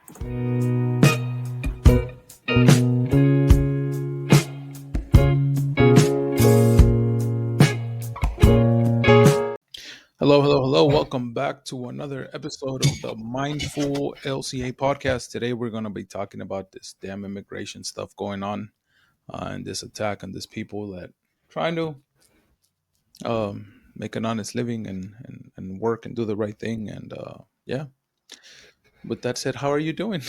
Hello, hello, hello. Welcome back to another episode of the Mindful LCA podcast. Today, we're going to be talking about this damn immigration stuff going on and this attack on these people that trying to make an honest living and work and do the right thing. And yeah, with that said, how are you doing?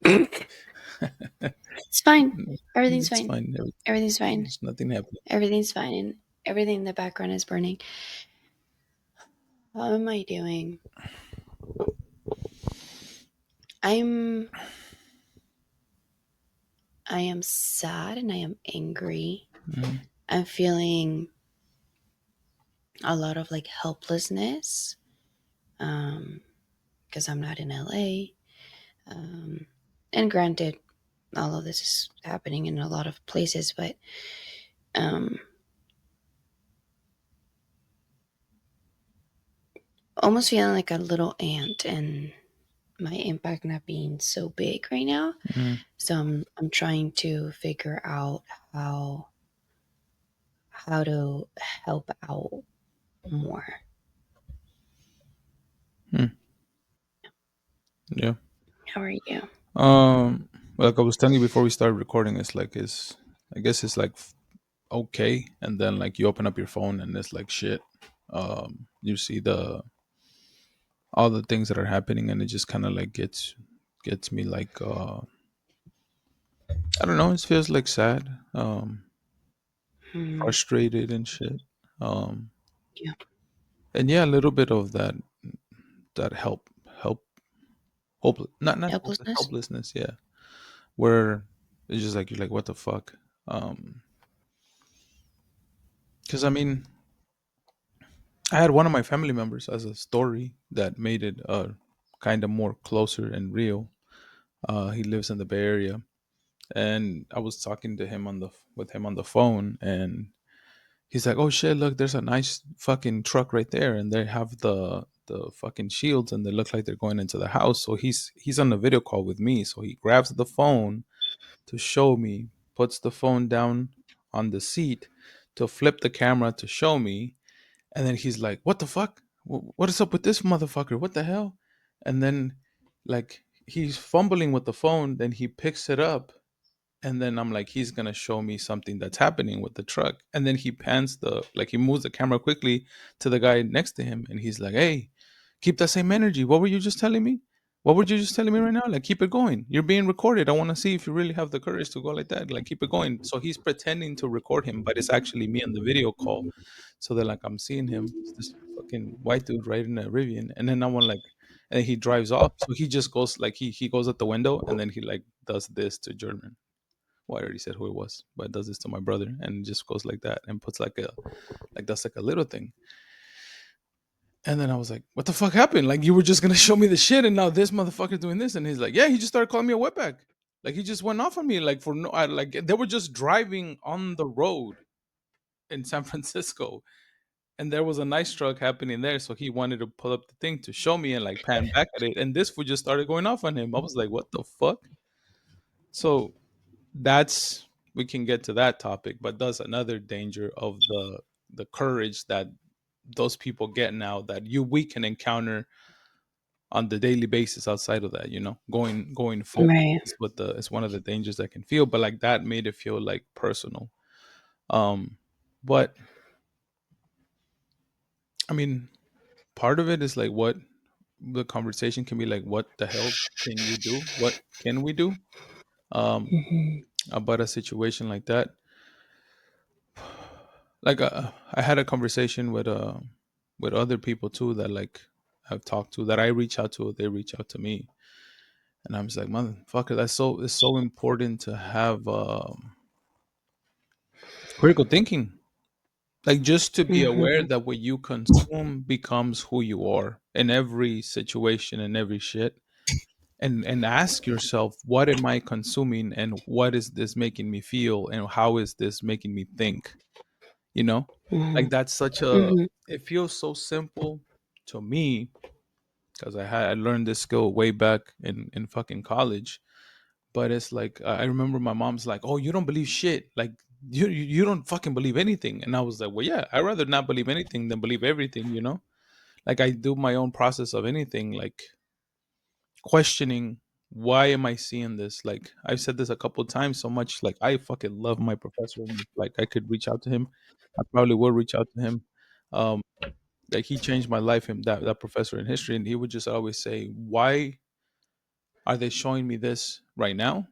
It's fine. Everything's It's fine. fine. Everything's fine. There's nothing happening. Everything's fine. And everything in the background is burning. How am I doing? I'm I am sad and I am angry. Mhm. I'm feeling a lot of like helplessness. Because I'm not in LA. And granted, all of this is happening in a lot of places, but um almost feeling like a little ant and my impact not being so big right now. Mhm. So I'm trying to figure out how how to help out more. Hmm. Yeah. How are you? Like I was telling you before we started recording, I guess it's like okay, and then like you open up your phone and it's like shit. You see the all the things that are happening, and it just kind of like gets me like I don't know. It feels like sad, Hmm. frustrated and shit. Um, Yeah. and yeah, a little bit of that help hopeless not hopeless Helplessness. helplessness. Yeah, where it's just like you're like what the fuck. Because I mean, I had one of my family members as a story that made it kind of more closer and real. He lives in the Bay Area, and I was talking to him with him on the phone, and he's like, "Oh shit, look, there's a nice fucking truck right there, and they have the fucking shields, and they look like they're going into the house." So he's on a video call with me, so he grabs the phone to show me, puts the phone down on the seat to flip the camera to show me, and then he's like, "What the fuck? What is up with this motherfucker? What the hell?" And then like he's fumbling with the phone, then he picks it up, and then I'm like, he's gonna show me something that's happening with the truck. And then he pans he moves the camera quickly to the guy next to him, and he's like, "Hey, keep that same energy. What were you just telling me? What were you just telling me right now? Like, keep it going. You're being recorded. I want to see if you really have the courage to go like that. Like, keep it going." So he's pretending to record him, but it's actually me on the video call. So they're like, I'm seeing him. It's this fucking white dude riding a Rivian, and then I want like, and he drives off. So he just goes like he goes at the window, and then he like does this to German. Well, I already said who it was, but does this to my brother and just goes like that and puts like that's like a little thing. And then I was like, "What the fuck happened? Like you were just gonna show me the shit, and now this motherfucker doing this." And he's like, "Yeah, he just started calling me a wetback. Like he just went off on me. Like for no, like they were just driving on the road in San Francisco, and there was a nice truck happening there. So he wanted to pull up the thing to show me and like pan back at it, and this fool just started going off on him. I was like, "What the fuck?" So that's we can get to that topic, but that's another danger of the courage that those people get now that you we can encounter on the daily basis outside of that, going forward Right. is what the it's one of the dangers I can feel, but like that made it feel like personal. But I mean, part of it is like what the conversation can be like, what the hell can you do? What can we do um Hmm. about a situation like that? Like I had a conversation with other people too that like I've talked to that I reach out to, they reach out to me, and I'm just like, motherfucker, it's so important to have critical thinking, like just to be aware Hmm. that what you consume becomes who you are in every situation and every shit, and ask yourself, what am I consuming, and what is this making me feel, and how is this making me think, you know? Hmm. Like that's such a Hmm. it feels so simple to me, because I learned this skill way back in fucking college. But it's like I remember my mom's like, "Oh, you don't believe shit. Like you don't fucking believe anything." And I was like, "Well, yeah, I'd rather not believe anything than believe everything, you know?" Like I do my own process of anything, like questioning, why am I seeing this? Like I've said this a couple of times so much, like I fucking love my professor, and like I could reach out to him. I probably will reach out to him. Um like he changed my life, him, that professor in history, and he would just always say, "Why are they showing me this right now?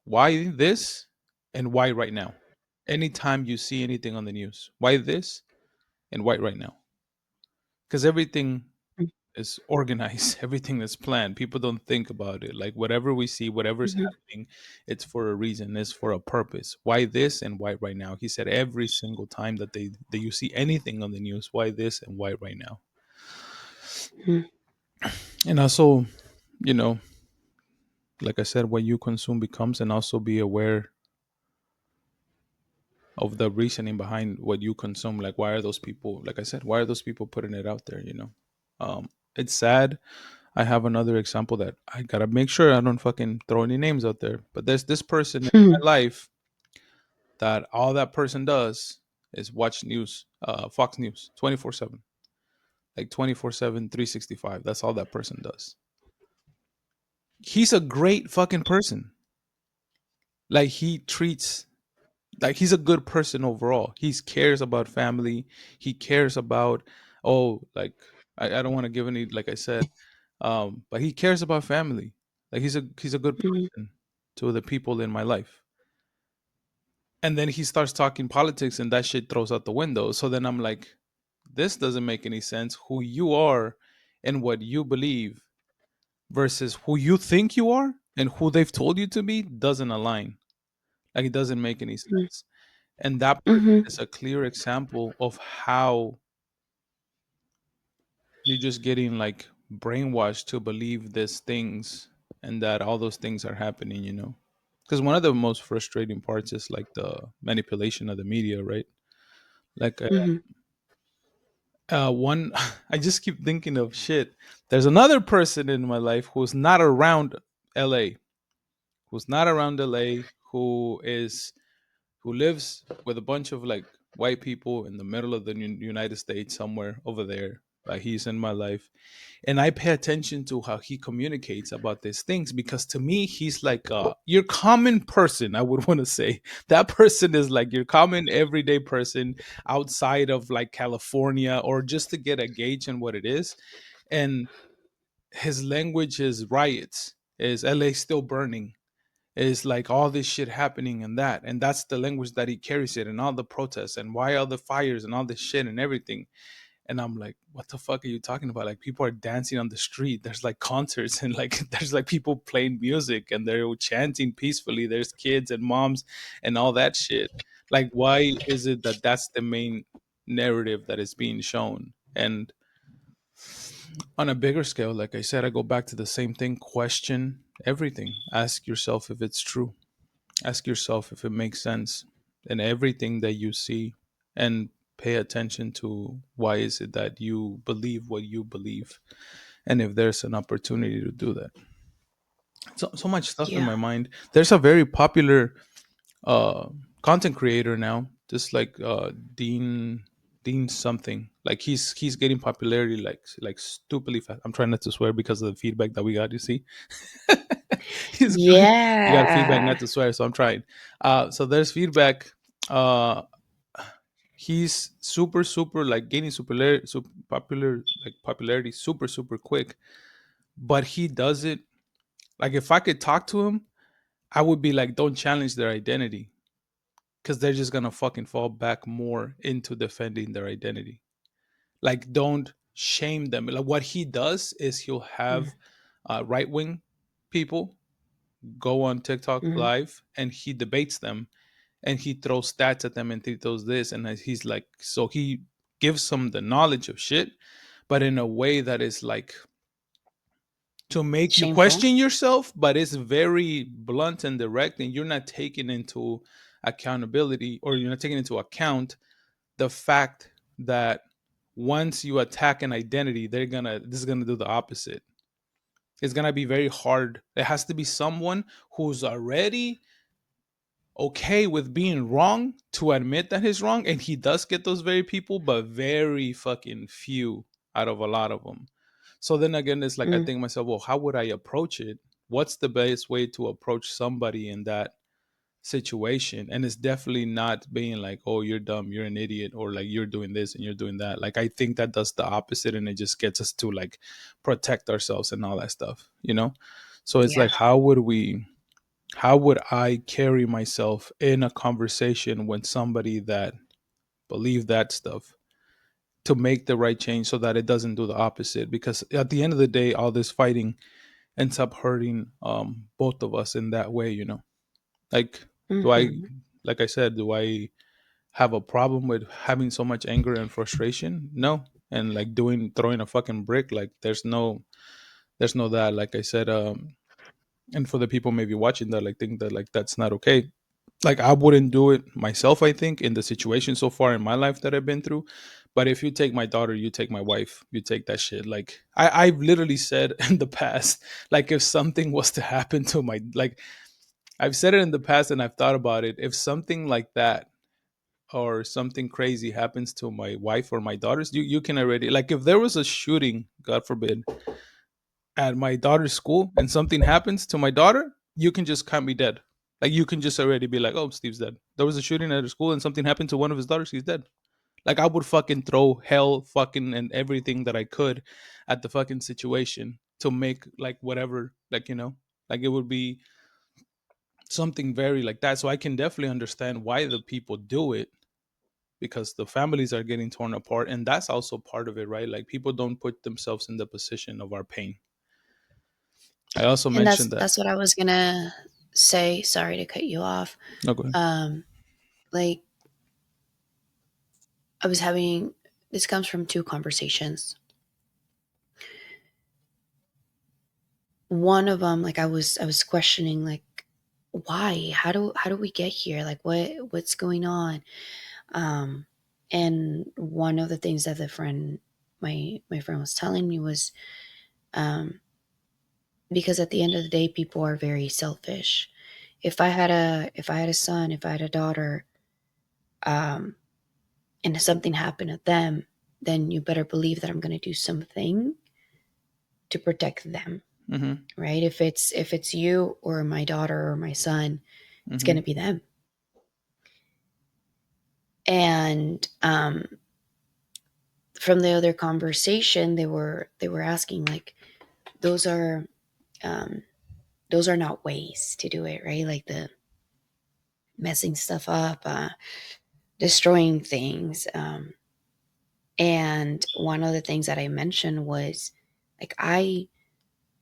Why this? And why right now? Anytime you see anything on the news, why this and why right now?" Because everything is organized, everything is planned. People don't think about it. Like whatever we see, whatever's Mm-hmm. happening, it's for a reason, it's for a purpose. Why this and why right now? He said every single time that you see anything on the news, why this and why right now? Mm-hmm. And also, you know, like I said, what you consume becomes, and also be aware of the reasoning behind what you consume. Like why are those people, like I said, why are those people putting it out there, you know? It's sad. I have another example that I gotta make sure I don't fucking throw any names out there. But there's this person in my life that all that person does is watch news, Fox News, 24/7, like 24/7, 365. That's all that person does. He's a great fucking person. Like he treats, like he's a good person overall. He cares about family. He cares about, oh, like I don't want to give any, like I said, but he cares about family. Like he's a good Mm-hmm. person to the people in my life. And then he starts talking politics, and that shit throws out the window. So then I'm like, this doesn't make any sense. Who you are and what you believe versus who you think you are and who they've told you to be doesn't align. Like it doesn't make any sense. And that person Mm-hmm. is a clear example of how you're just getting like brainwashed to believe these things, and that all those things are happening, you know? Because one of the most frustrating parts is like the manipulation of the media, right? Like Mm-hmm. one, I just keep thinking of shit. There's another person in my life who's not around LA, who's not around LA, who lives with a bunch of like white people in the middle of the United States, somewhere over there. He's in my life, and I pay attention to how he communicates about these things, because to me he's like your common person. I would want to say that person is like your common everyday person outside of like California, or just to get a gauge on what it is. And his language is riots, is LA still burning, is like all this shit happening, and that's the language that he carries it, and all the protests, and why all the fires and all this shit and everything. And I'm like, what the fuck are you talking about? Like people are dancing on the street, there's like concerts, and like there's like people playing music, and they're chanting peacefully, there's kids and moms and all that shit. Like why is it that that's the main narrative that is being shown? And on a bigger scale, like I said, I go back to the same thing: question everything, ask yourself if it's true, ask yourself if it makes sense in everything that you see, and pay attention to why is it that you believe what you believe, and if there's an opportunity to do that. So much stuff in Yeah. my mind. There's a very popular uh content creator now, just like Dean something. Like he's getting popularity like stupidly fast. I'm trying not to swear because of the feedback that we got, you see. He's getting, we got feedback Yeah. not to swear, so I'm trying. So there's feedback. Uh, he's super like gaining super popular, like popularity super quick. But he does it like, if I could talk to him, I would be like, don't challenge their identity, because they're just gonna fucking fall back more into defending their identity. Like, don't shame them. Like what he does is he'll have right wing people go on TikTok Mm-hmm. live, and he debates them, and he throws stats at them, and he throws this, and he's like, so he gives them the knowledge of shit, but in a way that is like to make you Shameful. question yourself, but it's very blunt and direct, and you're not taking into accountability, or you're not taking into account the fact that once you attack an identity, this is gonna do the opposite. It's gonna be very hard. It has to be someone who's already okay with being wrong to admit that he's wrong, and he does get those very people, but very fucking few out of a lot of them. So then again, it's like I Mm, think myself, well, how would I approach it? What's the best way to approach somebody in that situation? And it's definitely not being like, oh, you're dumb, you're an idiot, or like you're doing this and you're doing that. Like I think that does the opposite, and it just gets us to like protect ourselves and all that stuff, you know. So it's yeah. like, how would I carry myself in a conversation when somebody that believe that stuff, to make the right change so that it doesn't do the opposite? Because at the end of the day, all this fighting ends up hurting both of us in that way, you know. Like, do I, Hmm. like I said, do I have a problem with having so much anger and frustration? No. And like doing throwing a fucking brick, like there's no that. Like I said, and for the people maybe watching that, like think that like that's not okay. Like I wouldn't do it myself, I think, in the situation so far in my life that I've been through. But if you take my daughter, you take my wife, you take that shit. Like I've literally said in the past, like if something was to happen to my, like I've said it in the past and I've thought about it. If something like that or something crazy happens to my wife or my daughters, you can already, like if there was a shooting, God forbid, at my daughter's school and something happens to my daughter, you can just count me dead. Like you can just already be like, oh, Steve's dead. There was a shooting at a school and something happened to one of his daughters, he's dead. Like I would fucking throw hell fucking and everything that I could at the fucking situation to make like whatever, like, you know, like it would be something very like that. So I can definitely understand why the people do it, because the families are getting torn apart, and that's also part of it, right? Like people don't put themselves in the position of our pain. I also And mentioned that. that's what I was gonna say. Sorry to cut you off. No, go ahead. Um, like I was having this comes from two conversations. One of them, like I was questioning, like, why? How do we get here? Like, what's going on? Um, and one of the things that the friend, my friend was telling me was, um, because at the end of the day, people are very selfish. If I had a son, if I had a daughter, um, and something happened to them, then you better believe that I'm going to do something to protect them, Mm-hmm. right? If it's you or my daughter or my son, it's going Mm-hmm. to be them. And from the other conversation, they were asking like, those are um, those are not ways to do it, right? Like the messing stuff up, destroying things. And one of the things that I mentioned was like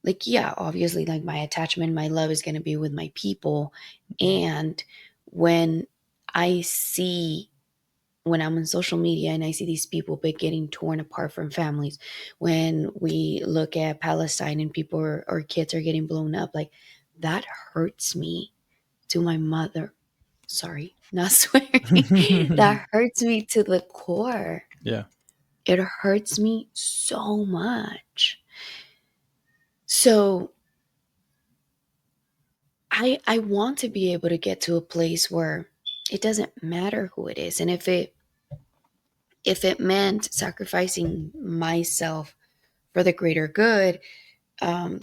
like yeah, obviously like my attachment, my love is going to be with my people. And when I see when I'm on social media and I see these people but getting torn apart from families, when we look at Palestine and people or kids are getting blown up, like that hurts me to my mother. Sorry, not swearing. That hurts me to the core. Yeah. It hurts me so much. So I want to be able to get to a place where it doesn't matter who it is. And if it meant sacrificing myself for the greater good,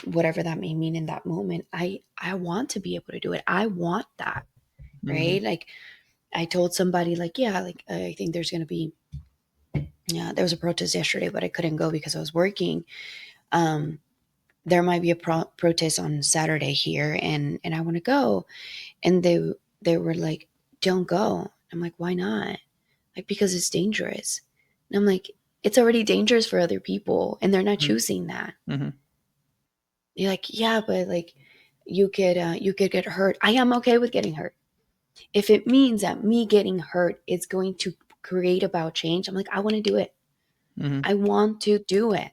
whatever that may mean in that moment, I want to be able to do it. I want that, Mm-hmm. right? Like I told somebody, like, yeah, like I think there's gonna be, yeah, there was a protest yesterday, but I couldn't go because I was working. Um, there might be a protest on Saturday here, and I want to go. And they were like, don't go. I'm like, why not? Like, because it's dangerous. And I'm like, it's already dangerous for other people, and they're not choosing that. Mm-hmm. You're like, yeah, but like, you could get hurt. I am okay with getting hurt if it means that me getting hurt is going to create about change. I'm like, I want to do it. Mm-hmm. I want to do it,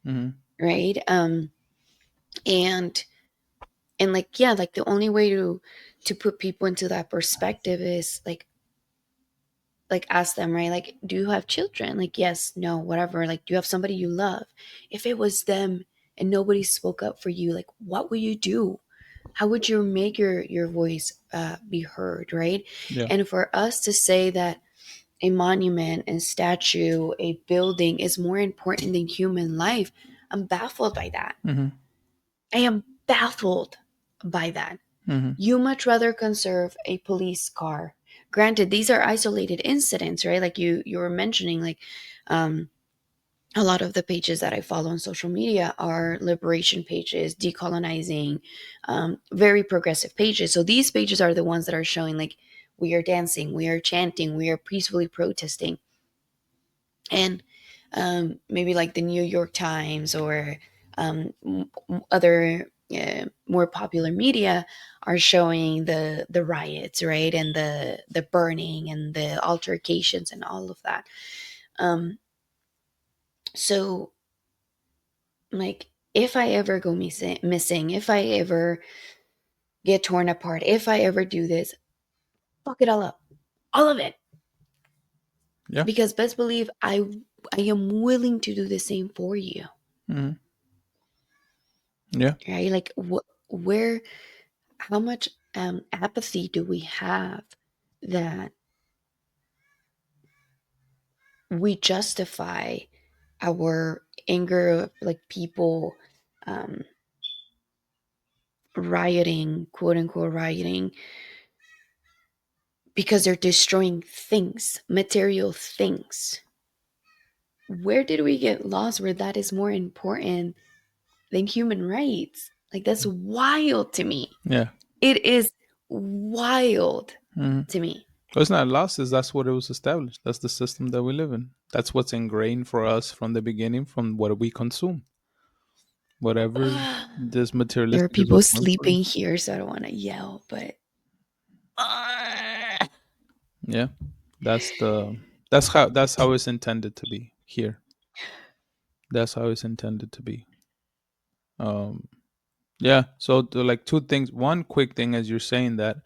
Mm-hmm. right? And like, yeah, like the only way to put people into that perspective is like like ask them, right? Like, do you have children? Like, yes, no, whatever. Like, do you have somebody you love? If it was them and nobody spoke up for you, like, what would you do? How would you make your voice be heard, right? Yeah. And for us to say that a monument and statue, a building is more important than human life, I'm baffled by that. Mm-hmm. I am baffled by that. Mm-hmm. You much rather conserve a police car. Granted, these are isolated incidents, right? Like you were mentioning, like um, a lot of the pages that I follow on social media are liberation pages, decolonizing, very progressive pages. So these pages are the ones that are showing like we are dancing, we are chanting, we are peacefully protesting, and maybe like the New York Times or other more popular media are showing the riots, right, and the burning and the altercations and all of that. Um, so like if I ever go missing, if I ever get torn apart, if I ever do this, fuck it all up, all of it, Yeah. because best believe I am willing to do the same for you, Mm-hmm. Yeah. right? Like where how much apathy do we have that we justify our anger of like people um, rioting, quote unquote rioting, because they're destroying things, material things. Where did we get lost where that is more important than human rights? Like that's wild to me. Yeah. It is wild Mm-hmm. to me. Well, it's not lost. Is that's what it was established. That's the system that we live in. That's what's ingrained for us from the beginning, from what we consume. Whatever this There are materialistic is people what comes sleeping first. here, so I don't want to yell, but Yeah. That's how it's intended to be here. That's how it's intended to be. Um yeah. So like two things. One quick thing as you're saying that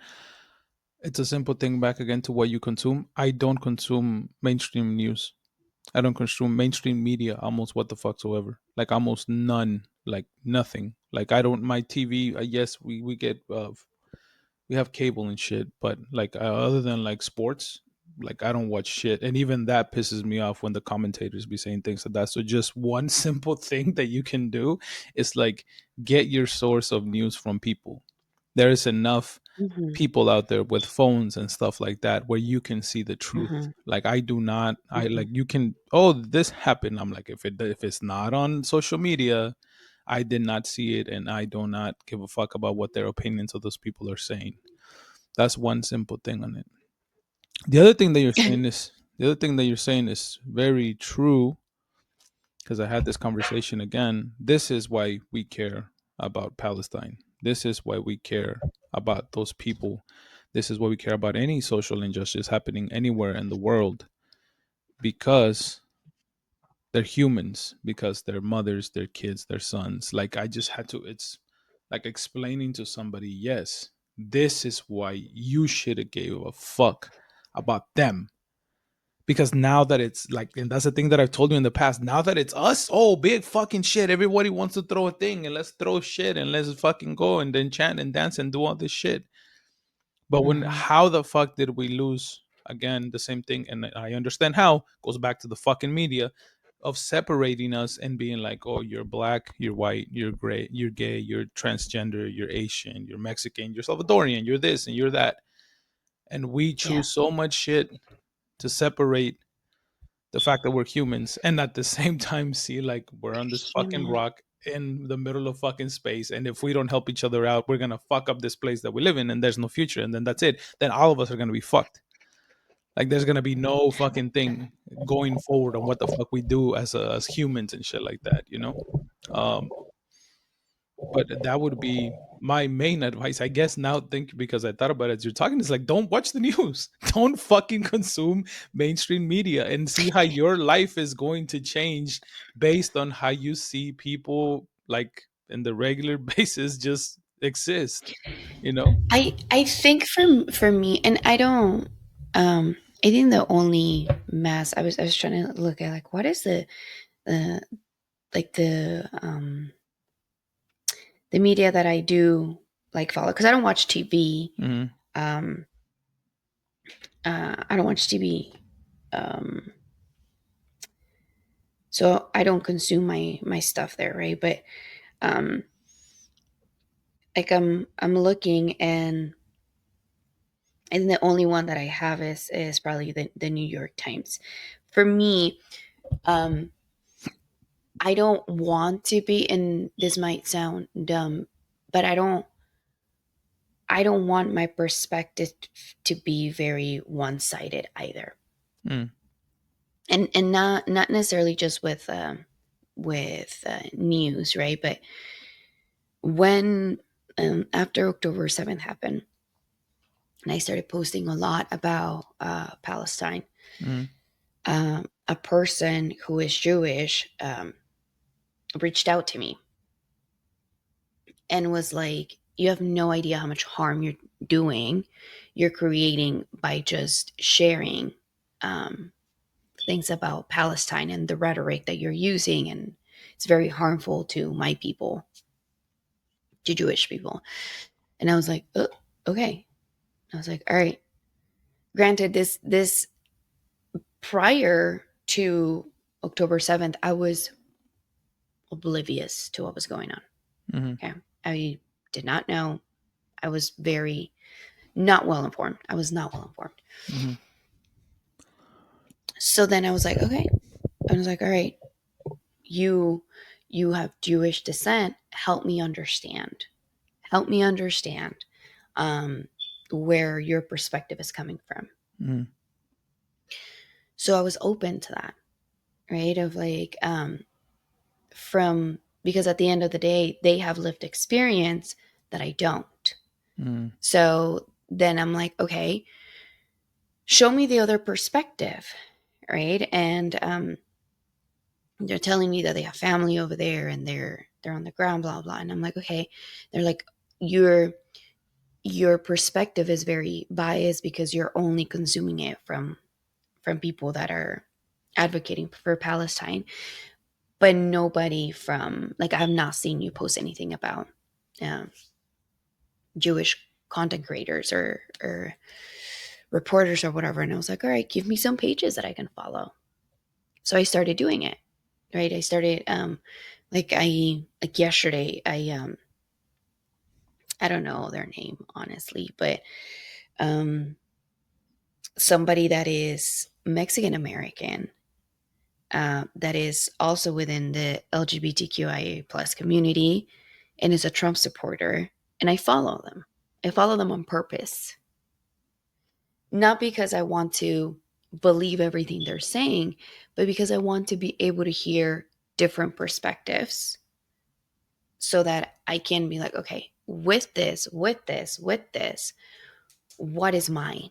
it's a simple thing back again to what you consume. I don't consume mainstream news. I don't consume mainstream media almost what the fuck soever. Like almost none. Like nothing. Like I don't my TV. Yes, we get we have cable and shit, but like other than like sports, like I don't watch shit, and even that pisses me off when the commentators be saying things like that. So just one simple thing that you can do is like get your source of news from people. There is enough mhm, people out there with phones and stuff like that where you can see the truth. mhm, Like I do not, I mhm, like you can. Oh, this happened. I'm like, if it's not on social media, I did not see it, and I do not give a fuck about what their opinions of those people are saying. That's one simple thing on it. The other thing that you're saying is the other thing that you're saying is very true because I had this conversation again. This is why we care about Palestine. This is why we care about those people. This is why we care about any social injustice happening anywhere in the world because they're humans, because they're mothers, their kids, their sons. Like I just had to it's like explaining to somebody, yes, this is why you should have gave a fuck about them because now that it's like and that's the thing that I've told you in the past, now that it's us, oh big fucking shit, everybody wants to throw a thing and let's throw shit and let's fucking go and then chant and dance and do all this shit. But when mhm. how the fuck did we lose again the same thing? And I understand how goes back to the fucking media of separating us and being like, oh, you're black, you're white, you're gray, you're gay, you're transgender, you're Asian, you're Mexican, you're Salvadorian, you're this and you're that. And we Yeah, choose so much shit to separate the fact that we're humans and at the same time see like we're on this fucking human. rock in the middle of fucking space, and if we don't help each other out we're gonna fuck up this place that we live in and there's no future, and then that's it, then all of us are gonna be fucked. Like there's gonna be no fucking thing going forward on what the fuck we do as humans and shit like that, you know. um but that would be my main advice, I guess. Now think because I thought about it as you're talking, it's like don't watch the news. Don't fucking consume mainstream media and see how your life is going to change based on how you see people like in the regular basis just exist, you know? I think for me, and I don't. I think the only mass I was trying to look at, like, what is the like the media that I do like follow, because I don't watch TV. Mm-hmm. Um, I don't watch TV, um, so I don't consume my stuff there, right? But um, like I'm looking, and the only one that I have is probably the New York Times. For me, um, I don't want to be, and this might sound dumb, but I don't want my perspective to be very one-sided either. Mm-hmm. And not necessarily just with news, right? But when after October 7th happened, and I started posting a lot about Palestine, Mm-hmm. a person who is Jewish reached out to me and was like, "You have no idea how much harm you're creating by just sharing um, things about Palestine and the rhetoric that you're using, and it's very harmful to my people, to Jewish people." And I was like, "Oh, okay." I was like, "All right." Granted, this prior to October 7th, I was oblivious to what was going on. Mm-hmm. Okay, I did not know. I was very not well informed. I was not well informed. Mm-hmm. So then I was like, okay. I was like, all right, you you have Jewish descent. Help me understand. Help me understand um, where your perspective is coming from. Mm-hmm. So I was open to that, right? Of like, from, because at the end of the day, they have lived experience that I don't. Mm-hmm. So then I'm like, okay, show me the other perspective, right? And they're telling me that they have family over there and they're on the ground, blah blah. And I'm like, okay. They're like, your perspective is very biased because you're only consuming it from people that are advocating for Palestine, but nobody from, like, I have not seen you post anything about um, Jewish content creators or reporters or whatever. And I was like, all right, give me some pages that I can follow. So I started doing it. Right. I started like yesterday, I don't know their name honestly, but um somebody that is Mexican American, that is also within the LGBTQIA plus community and is a Trump supporter, and I follow them. I follow them on purpose, not because I want to believe everything they're saying, but because I want to be able to hear different perspectives so that I can be like, okay, with this, what is mine?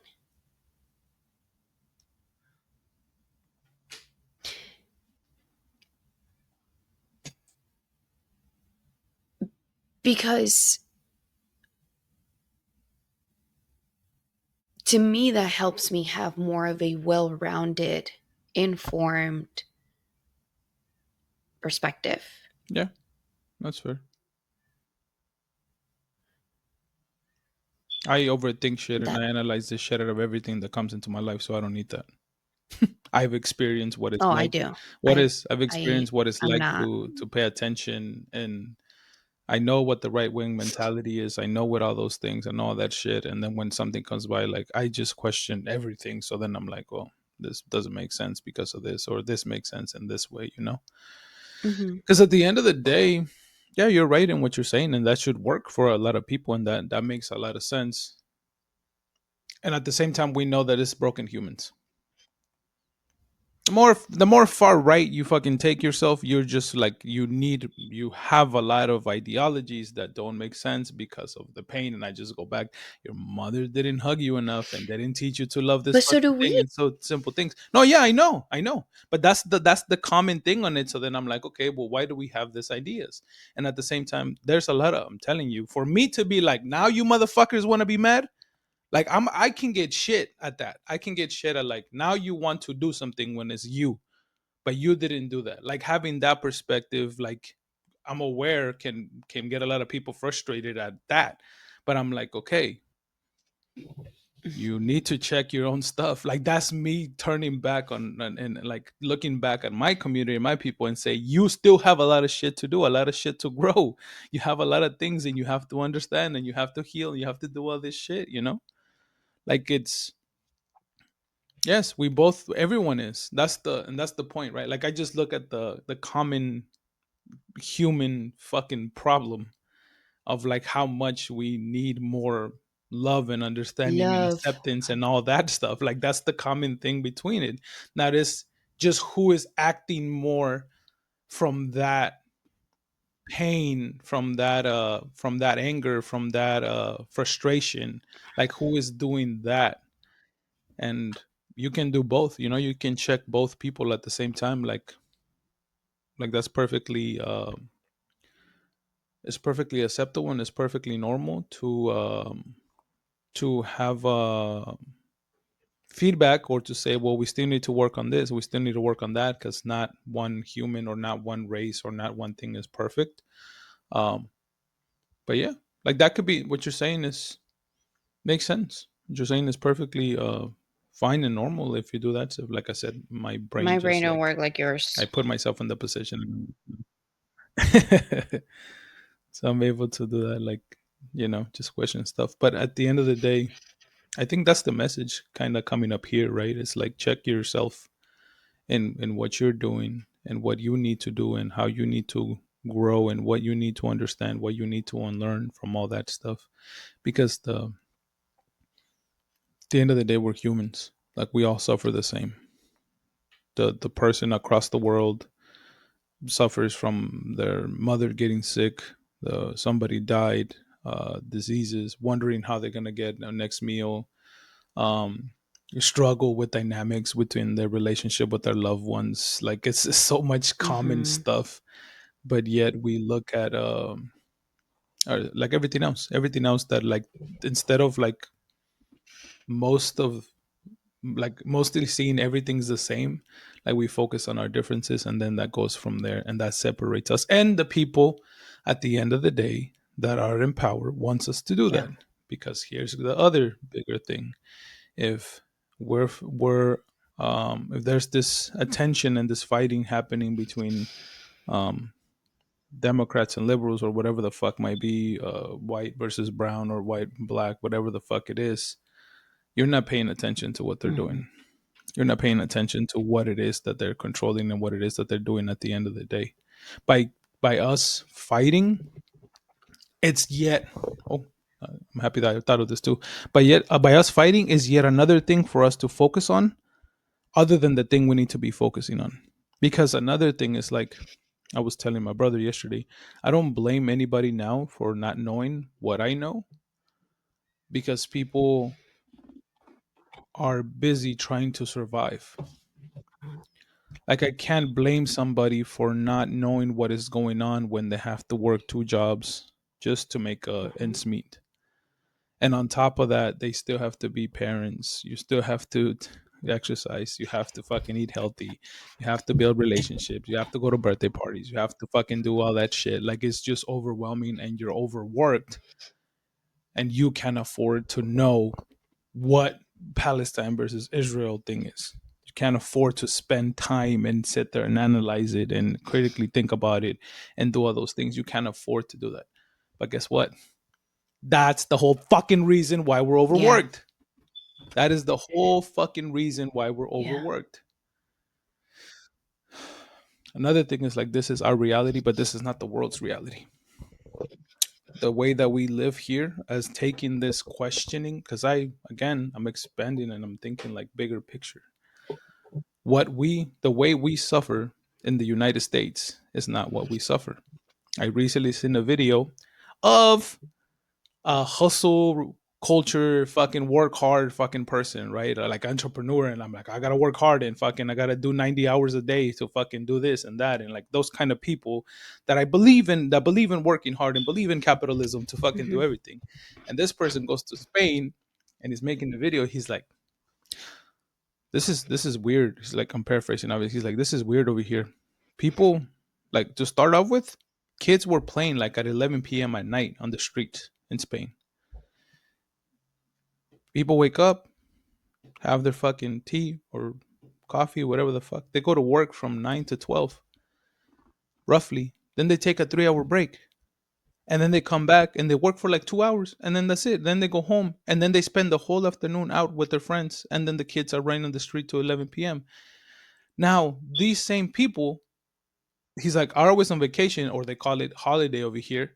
Because to me, that helps me have more of a well rounded, informed perspective. Yeah, that's fair. I overthink shit and That, I analyze the shit out of everything that comes into my life, so I don't need that. I've experienced what it's oh, I like. do. I, I've I, experienced what it's I'm like not. to pay attention, and I know what the right wing mentality is. I know what all those things and all that shit. And then when something comes by, like I just question everything. So then I'm like, well, this doesn't make sense because of this, or this makes sense in this way, you know? Hmm. Because at the end of the day, yeah, you're right in what you're saying, and that should work for a lot of people, and that makes a lot of sense. And at the same time, we know that it's broken humans. The more far right you fucking take yourself, you're just like you have a lot of ideologies that don't make sense because of the pain. And I just go back, your mother didn't hug you enough and they didn't teach you to love this But so do fucking thing we. and so simple things. No, yeah, I know, but that's the common thing on it. So then I'm like, okay, well, why do we have these ideas? And at the same time, there's a lot of, I'm telling you, for me to be like, now you motherfuckers want to be mad, Like I can get shit at that. I can get shit at like now you want to do something when it's you, but you didn't do that. Like having that perspective, like I'm aware can get a lot of people frustrated at that. But I'm like, okay, you need to check your own stuff. Like that's me turning back on and like looking back at my community, my people, and say you still have a lot of shit to do, a lot of shit to grow. You have a lot of things and you have to understand and you have to heal and you have to do all this shit, you know? Like it's yes, we both, everyone is. That's the point, right? Like I just look at the common human fucking problem of like how much we need more love and understanding and Love. acceptance and all that stuff. Like that's the common thing between it. Now it's just who is acting more from that pain, from that anger, from that frustration. Like who is doing that? And you can do both, you know, you can check both people at the same time. Like that's perfectly it's perfectly acceptable and it's perfectly normal to have feedback or to say, well, we still need to work on this, we still need to work on that, because not one human or not one race or not one thing is perfect. um but yeah, like that could be what you're saying is makes sense. What you're saying is perfectly fine and normal if you do that. So like I said, my brain My brain just don't like work like I yours. put myself in the position. So I'm able to do that, like, you know, just question stuff. But at the end of the day, I think that's the message kind of coming up here, right? It's like check yourself in what you're doing and what you need to do and how you need to grow and what you need to understand, what you need to unlearn from all that stuff. Because the end of the day, we're humans. Like we all suffer the same. The person across the world suffers from their mother getting sick, somebody died, diseases, wondering how they're gonna get their next meal, um, struggle with dynamics between their relationship with their loved ones. Like it's so much common Mhm. stuff, but yet we look at like everything else that like instead of like most of like mostly seeing everything's the same, like we focus on our differences and then that goes from there and that separates us and the people at the end of the day that are in power wants us to do Yeah. that. Because here's the other bigger thing: if we're if there's this attention and this fighting happening between um Democrats and liberals or whatever the fuck might be, white versus brown or white and black, whatever the fuck it is, you're not paying attention to what they're Mhm. doing. You're not paying attention to what it is that they're controlling and what it is that they're doing at the end of the day. By by us fighting, it's yet oh I'm happy that I thought of this too. But yet by us fighting is yet another thing for us to focus on other than the thing we need to be focusing on. Because another thing is like I was telling my brother yesterday, I don't blame anybody now for not knowing what I know because people are busy trying to survive. Like I can't blame somebody for not knowing what is going on when they have to work two jobs just to make ends meet. And on top of that, they still have to be parents. You still have to exercise. You have to fucking eat healthy. You have to build relationships. You have to go to birthday parties. You have to fucking do all that shit. Like it's just overwhelming and you're overworked and you can afford to know what Palestine versus Israel thing is. You can't afford to spend time and sit there and analyze it and critically think about it and do all those things. You can't afford to do that. But guess what? That's the whole fucking reason why we're Yeah. overworked. That is the whole fucking reason why we're Yeah. overworked. Another thing is like this is our reality, but this is not the world's reality. The way that we live here as taking this questioning, because I'm expanding and I'm thinking like bigger picture. The way we suffer in the United States is not what we suffer. I recently seen a video of a hustle culture fucking work hard fucking person, right? Like entrepreneur, and I'm like, I gotta work hard and fucking I gotta do 90 hours a day to fucking do this and that. And like those kind of people that I believe in, that believe in working hard and believe in capitalism to fucking do Mhm. everything. And this person goes to Spain and he's making the video. He's like, this is weird. He's like, I'm paraphrasing obviously. He's like, this is weird over here. People, like, to start off with, kids were playing like at 11 p.m. at night on the streets in Spain. People wake up, have their fucking tea or coffee, whatever the fuck. They go to work from 9 to 12, roughly. Then they take a 3 hour break. And then they come back and they work for like 2 hours. And then that's it. Then they go home. And then they spend the whole afternoon out with their friends. And then the kids are running on the street to 11 p.m. Now, these same people, he's like, are always on vacation, or they call it holiday over here.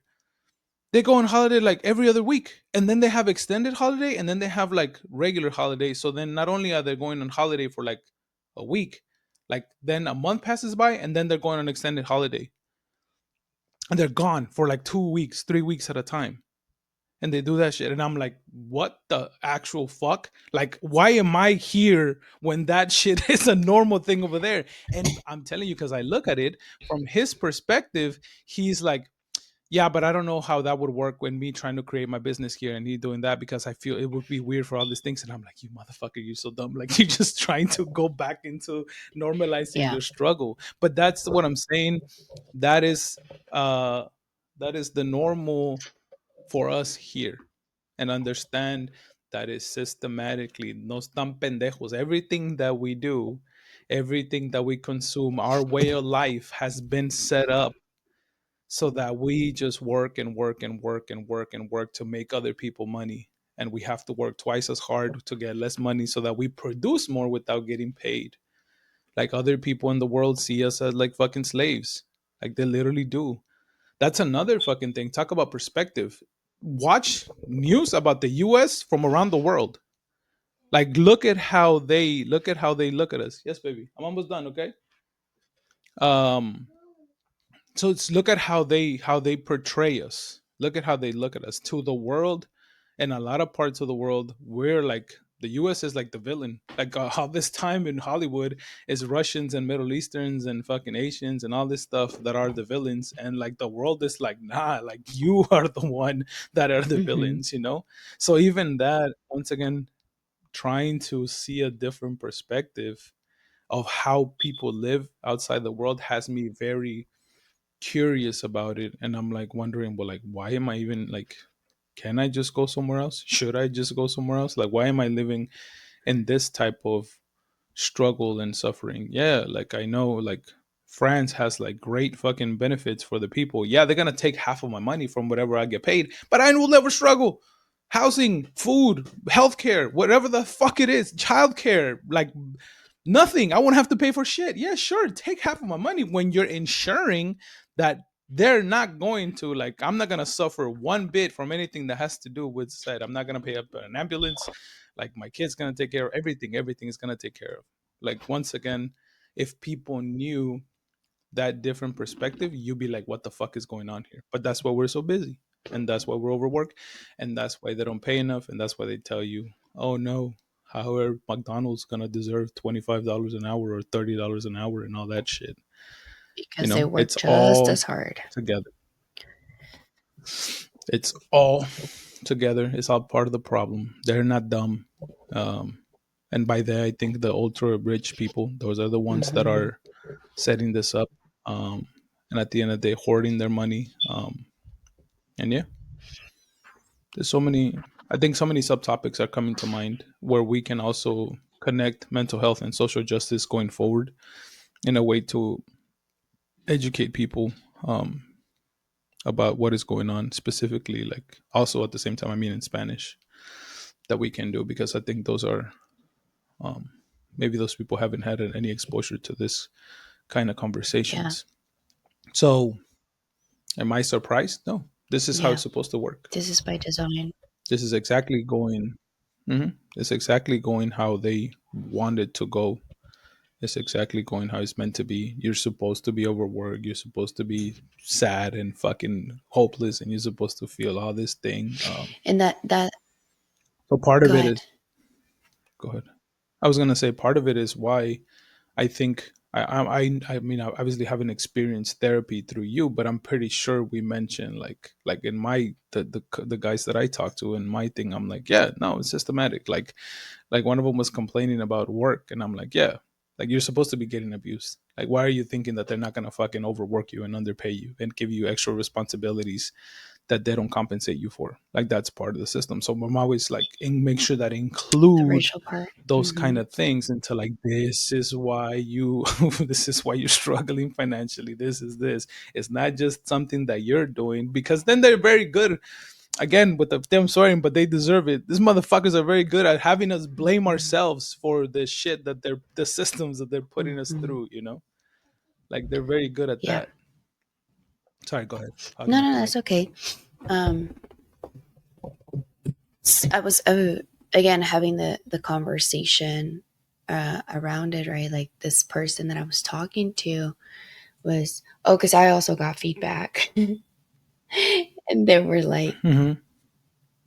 They go on holiday like every other week, and then they have extended holiday, and then they have like regular holiday. So then not only are they going on holiday for like a week, like then a month passes by, and then they're going on extended holiday, and they're gone for like 2 weeks, 3 weeks at a time. And they do that shit, and I'm like, what the actual fuck? Like, why am I here when that shit is a normal thing over there? And I'm telling you, because I look at it from his perspective, he's like, yeah, but I don't know how that would work when me trying to create my business here and he doing that, because I feel it would be weird for all these things. And I'm like, you motherfucker, you're so dumb. Like, you're just trying to go back into normalizing Yeah. your struggle. But that's what I'm saying. That is uh that is the normal for us here, and understand that is systematically, no están pendejos. Everything that we do, everything that we consume, our way of life has been set up so that we just work and work and work and work and work to make other people money. And we have to work twice as hard to get less money so that we produce more without getting paid. Like, other people in the world see us as like fucking slaves. Like, they literally do. That's another fucking thing. Talk about perspective. Watch news about the US from around the world. Like, look at how they look at us. Yes, baby. I'm almost done, okay? Um so it's, look at how they portray us. Look at how they look at us to the world. In a lot of parts of the world, we're like, the US is like the villain. Like, all this time in Hollywood is Russians and Middle Easterns and fucking Asians and all this stuff that are the villains, and like the world is like, nah, like, you are the one that are the Hmm. villains. So even that, once again, trying to see a different perspective of how people live outside the world has me very curious about it. And I'm like wondering, well, like, why am I even like, can I just go somewhere else? Should I just go somewhere else? Like, why am I living in this type of struggle and suffering? Yeah, like, I know, like, France has like great fucking benefits for the people. Yeah, they're gonna take half of my money from whatever I get paid, but I will never struggle. Housing, food, healthcare, whatever the fuck it is, childcare, like, nothing. I won't have to pay for shit. Yeah, sure. Take half of my money when you're ensuring that they're not going to, like, I'm not gonna suffer one bit from anything that has to do with said. I'm not gonna pay up an ambulance. Like, my kid's gonna take care of everything. Everything is gonna take care of. Like, once again, if people knew that different perspective, you'd be like, what the fuck is going on here? But that's why we're so busy. And that's why we're overworked. And that's why they don't pay enough. And that's why they tell you, oh no, however, McDonald's gonna deserve $25 an hour or $30 an hour and all that shit. Because they work It's just all as hard. together. It's all together. It's all part of the problem. They're not dumb. Um, and by that, I think the ultra rich people, those are the ones that Hmm. are setting this up. Um, and at the end of the day, hoarding their money. And yeah, there's so many, I think so many subtopics are coming to mind where we can also connect mental health and social justice going forward in a way to educate people about what is going on specifically, like, also at the same time, I mean, in Spanish, that we can do, because I think those are, um, maybe those people haven't had any exposure to this kind of Yeah. conversations. So, am I surprised? No. This is how Yeah. it's supposed to work. This is by design. This is exactly going. It's exactly going how they wanted to go. It's exactly going how it's meant to be. You're supposed to be overworked. You're supposed to be sad and fucking hopeless, and you're supposed to feel all this thing. And that So part go of it is. ahead. Go ahead. I was gonna say part of it is why I think. I mean, I obviously haven't experienced therapy through you, but I'm pretty sure we mentioned like in my the guys that I talk to in my thing, I'm like, yeah, no, it's systematic. Like one of them was complaining about work, and I'm like, yeah, like you're supposed to be getting abused. Like, why are you thinking that they're not gonna fucking overwork you and underpay you and give you extra responsibilities that they don't compensate you for? Like that's part of the system. So I'm always like, make sure that The include racial part. those kind Hmm. of things into like, this is why you this is why you're struggling financially, this is this. It's not just something that you're doing, because then they're very good, again with them swearing, but they deserve it. These motherfuckers are very good at having us blame Hmm. ourselves for the shit that they're the systems that they're putting us Hmm. through, you know. Like they're very good at Yeah. that. Sorry, go ahead. I didn't No, mean no, to that's like. okay. Um, I was again having the conversation around it, right? Like this person that I was talking to was, oh, because I also got feedback, and they were like, Mm-hmm.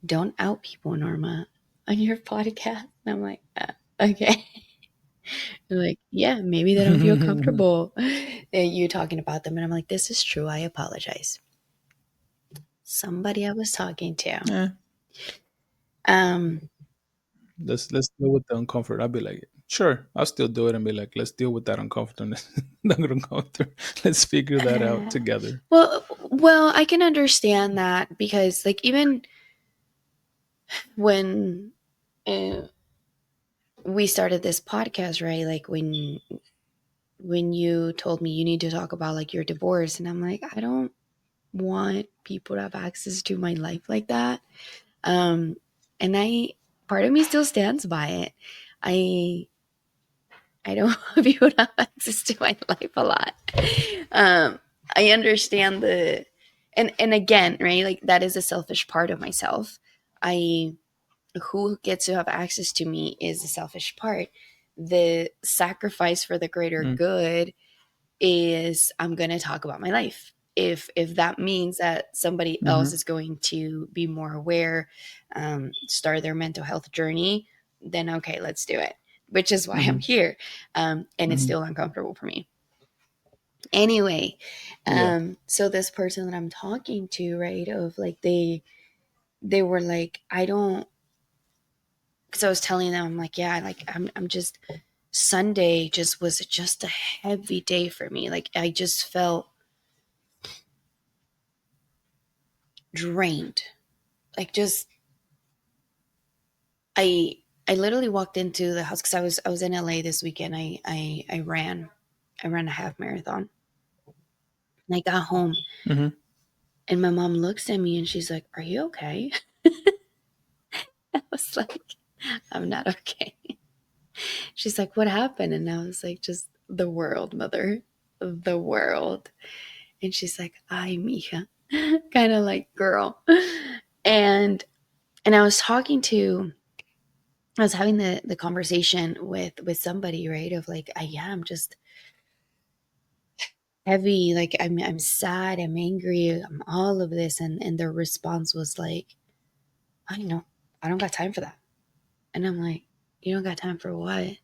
"Don't out people, Norma, on your podcast." And I'm like, okay. They're like, yeah, maybe they don't feel comfortable you talking about them, and I'm like, this is true. I apologize. Somebody I was talking to. Yeah, Um, let's deal with the uncomfort. I'll be like, sure, I'll still do it and be like, let's deal with that uncomfortableness. Not uncomfortable. Let's figure that out together. well, I can understand that because, like, even when uh, we started this podcast, right? Like when you told me you need to talk about like your divorce, and I'm like, I don't want people to have access to my life like that. Um, and I part of me still stands by it. I I don't want people to have access to my life a lot. Um, I understand the and again, right? Like that is a selfish part of myself. I Who gets to have access to me is the selfish part. The sacrifice for the greater Mm, good is I'm going to talk about my life. If that means that somebody else mm-hmm, is going to be more aware, start their mental health journey, then okay, let's do it. Which is why I'm mm-hmm, here, and it's mm-hmm. still uncomfortable for me. Anyway, Yeah. so this person that I'm talking to, right, of like they were like, I don't, because I was telling them, I'm like, yeah, like I'm just Sunday just was just a heavy day for me. Like I just felt drained. Like just I literally walked into the house because I was in LA this weekend. I ran a half marathon. And I got home Mm-hmm, and my mom looks at me and she's like, "Are you okay?" I was like, "I'm not okay." She's like, "What happened?" And I was like, "Just the world, mother, the world." And she's like, "Ay, mija," kind of like girl. And I was talking to I was having the conversation with somebody, right? Of like, I am just heavy, like I'm sad, I'm angry, I'm all of this, and their response was like, I don't know, I don't got time for that. And I'm like, you don't got time for what?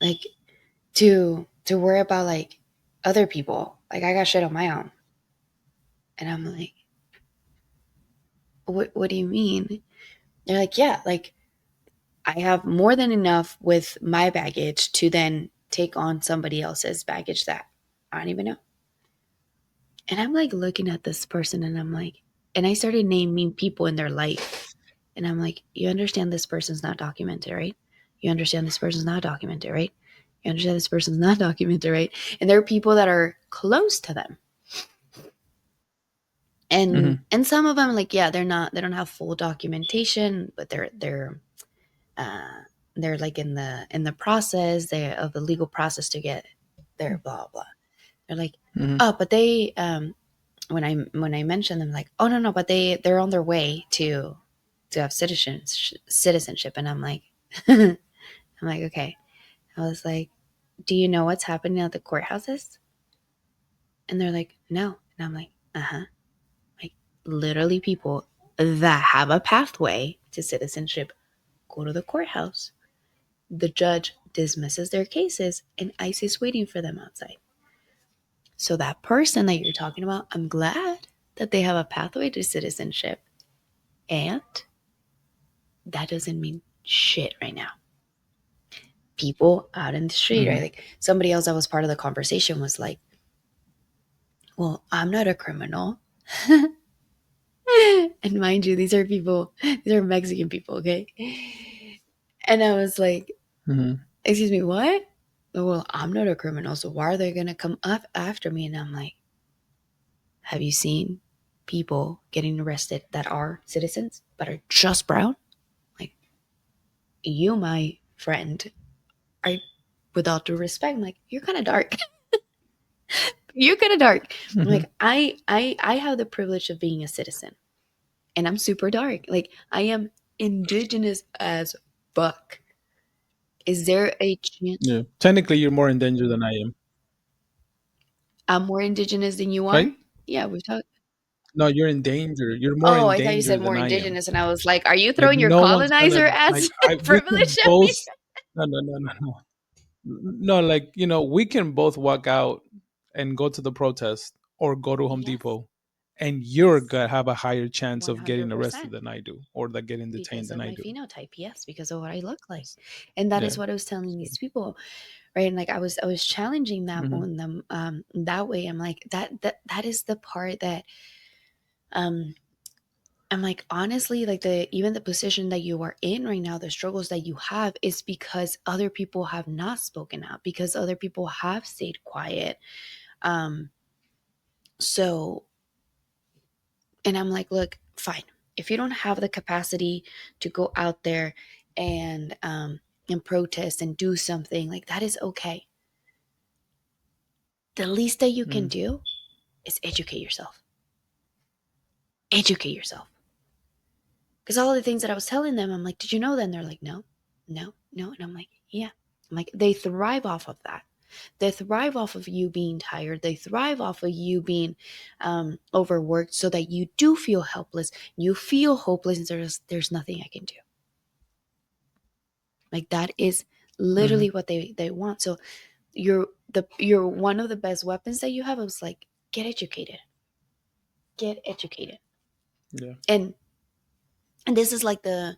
Like to worry about like other people. Like I got shit on my own. And I'm like, what do you mean? They're like, yeah, like I have more than enough with my baggage to then take on somebody else's baggage that I don't even know. And I'm like looking at this person and I'm like, and I started naming people in their life. And I'm like, you understand this person's not documented, right? You understand this person's not documented, right? You understand this person's not documented, right? And there are people that are close to them. mm-hmm, And some of them, like, yeah, they don't have full documentation, but uh they're like in the process of the legal process to get their blah blah. They're like, mm-hmm, oh, but they when I mention them, like, oh no no, but they're on their way to have citizenship, and I'm like, I'm like, okay. I was like, do you know what's happening at the courthouses? And they're like, no, and I'm like, uh huh, like literally people that have a pathway to citizenship go to the courthouse. The judge dismisses their cases, and ICE is waiting for them outside. So that person that you're talking about, I'm glad that they have a pathway to citizenship. And that doesn't mean shit right now. People out in the street, right? Hmm. Like somebody else that was part of the conversation was like, well, I'm not a criminal. And mind you, these are people, these are Mexican people, okay? And I was like, Hmm. excuse me, what? Well, I'm not a criminal, so why are they gonna come up after me? And I'm like, have you seen people getting arrested that are citizens but are just brown? Like, you, my friend, are, with all due respect, I'm like, you're kind of dark. You're kind of dark. I'm Hmm. like, I have the privilege of being a citizen, and I'm super dark. Like, I am indigenous as fuck. Is there a chance Yeah. Technically, you're more in danger than I am, I'm more indigenous than you are? right? Yeah, we've talked. No, you're in danger. You're more Oh, in I thought you danger said more than I am. indigenous, and I was like, are you Like throwing your no one's gonna colonizer like ass I. We can privilege at both. me? No, no, no, no, no. No, like we can both walk out and go to the protest or go to Home Yes, Depot, and you're yes, gonna have a higher chance of getting arrested 100%. than I do, or that getting detained Because than of I my do. phenotype, yes, because of what I look like. And that Yeah. is what I was telling So. these people, right? And like I was challenging that Hmm. on them that way. I'm like, that is the part that um I'm like, honestly, like the even the position that you are in right now, the struggles that you have is because other people have not spoken out, because other people have stayed quiet. Um, so, and I'm like, look, fine. If you don't have the capacity to go out there and protest and do something, like that is okay. The least that you can Hmm. do is educate yourself. Educate yourself. Because all the things that I was telling them, I'm like, did you know that? And they're like, no, no, no. And I'm like, yeah. I'm like, they thrive off of that. They thrive off of you being tired. They thrive off of you being overworked so that you do feel helpless. You feel hopeless and there's nothing I can do. Like that is Hmm. literally what they want. So you're one of the best weapons that you have. I was like, get educated. Get educated. Yeah. And this is like the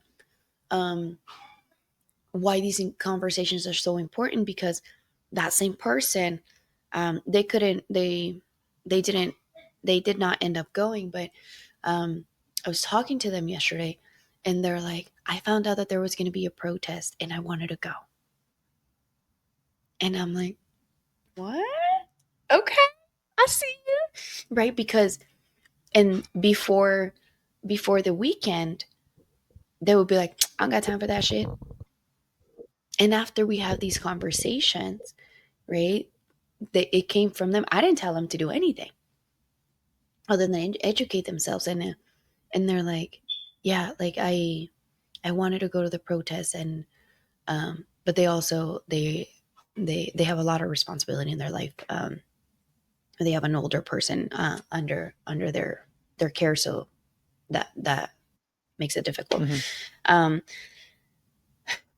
um why these conversations are so important because that same person they couldn't they didn't they did not end up going but I was talking to them yesterday and they're like I found out that there was going to be a protest and I wanted to go and I'm like what okay I see you right because and before the weekend they would be like I don't got time for that shit and after we have these conversations right it came from them. I didn't tell them to do anything other than educate themselves, and they're like, yeah, like I wanted to go to the protest, and but they also they have a lot of responsibility in their life. They have an older person under their care, so that makes it difficult. Hmm. Um,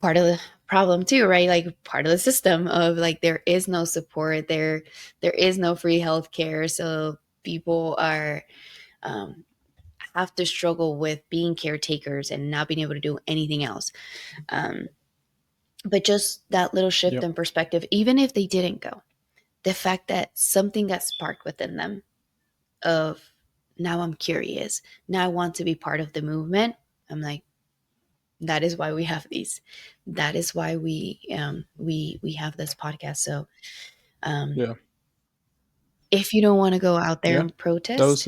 part of the problem too, right? Like part of the system of like there is no support there is no free health care, so people are um, have to struggle with being caretakers and not being able to do anything else. Um, but just that little shift Yep. in perspective, even if they didn't go, the fact that something got sparked within them of now I'm curious, now I want to be part of the movement. I'm like, that is why we have these. That is why we have this podcast. So um, Yeah. if you don't want to go out there Yeah. and That was protest,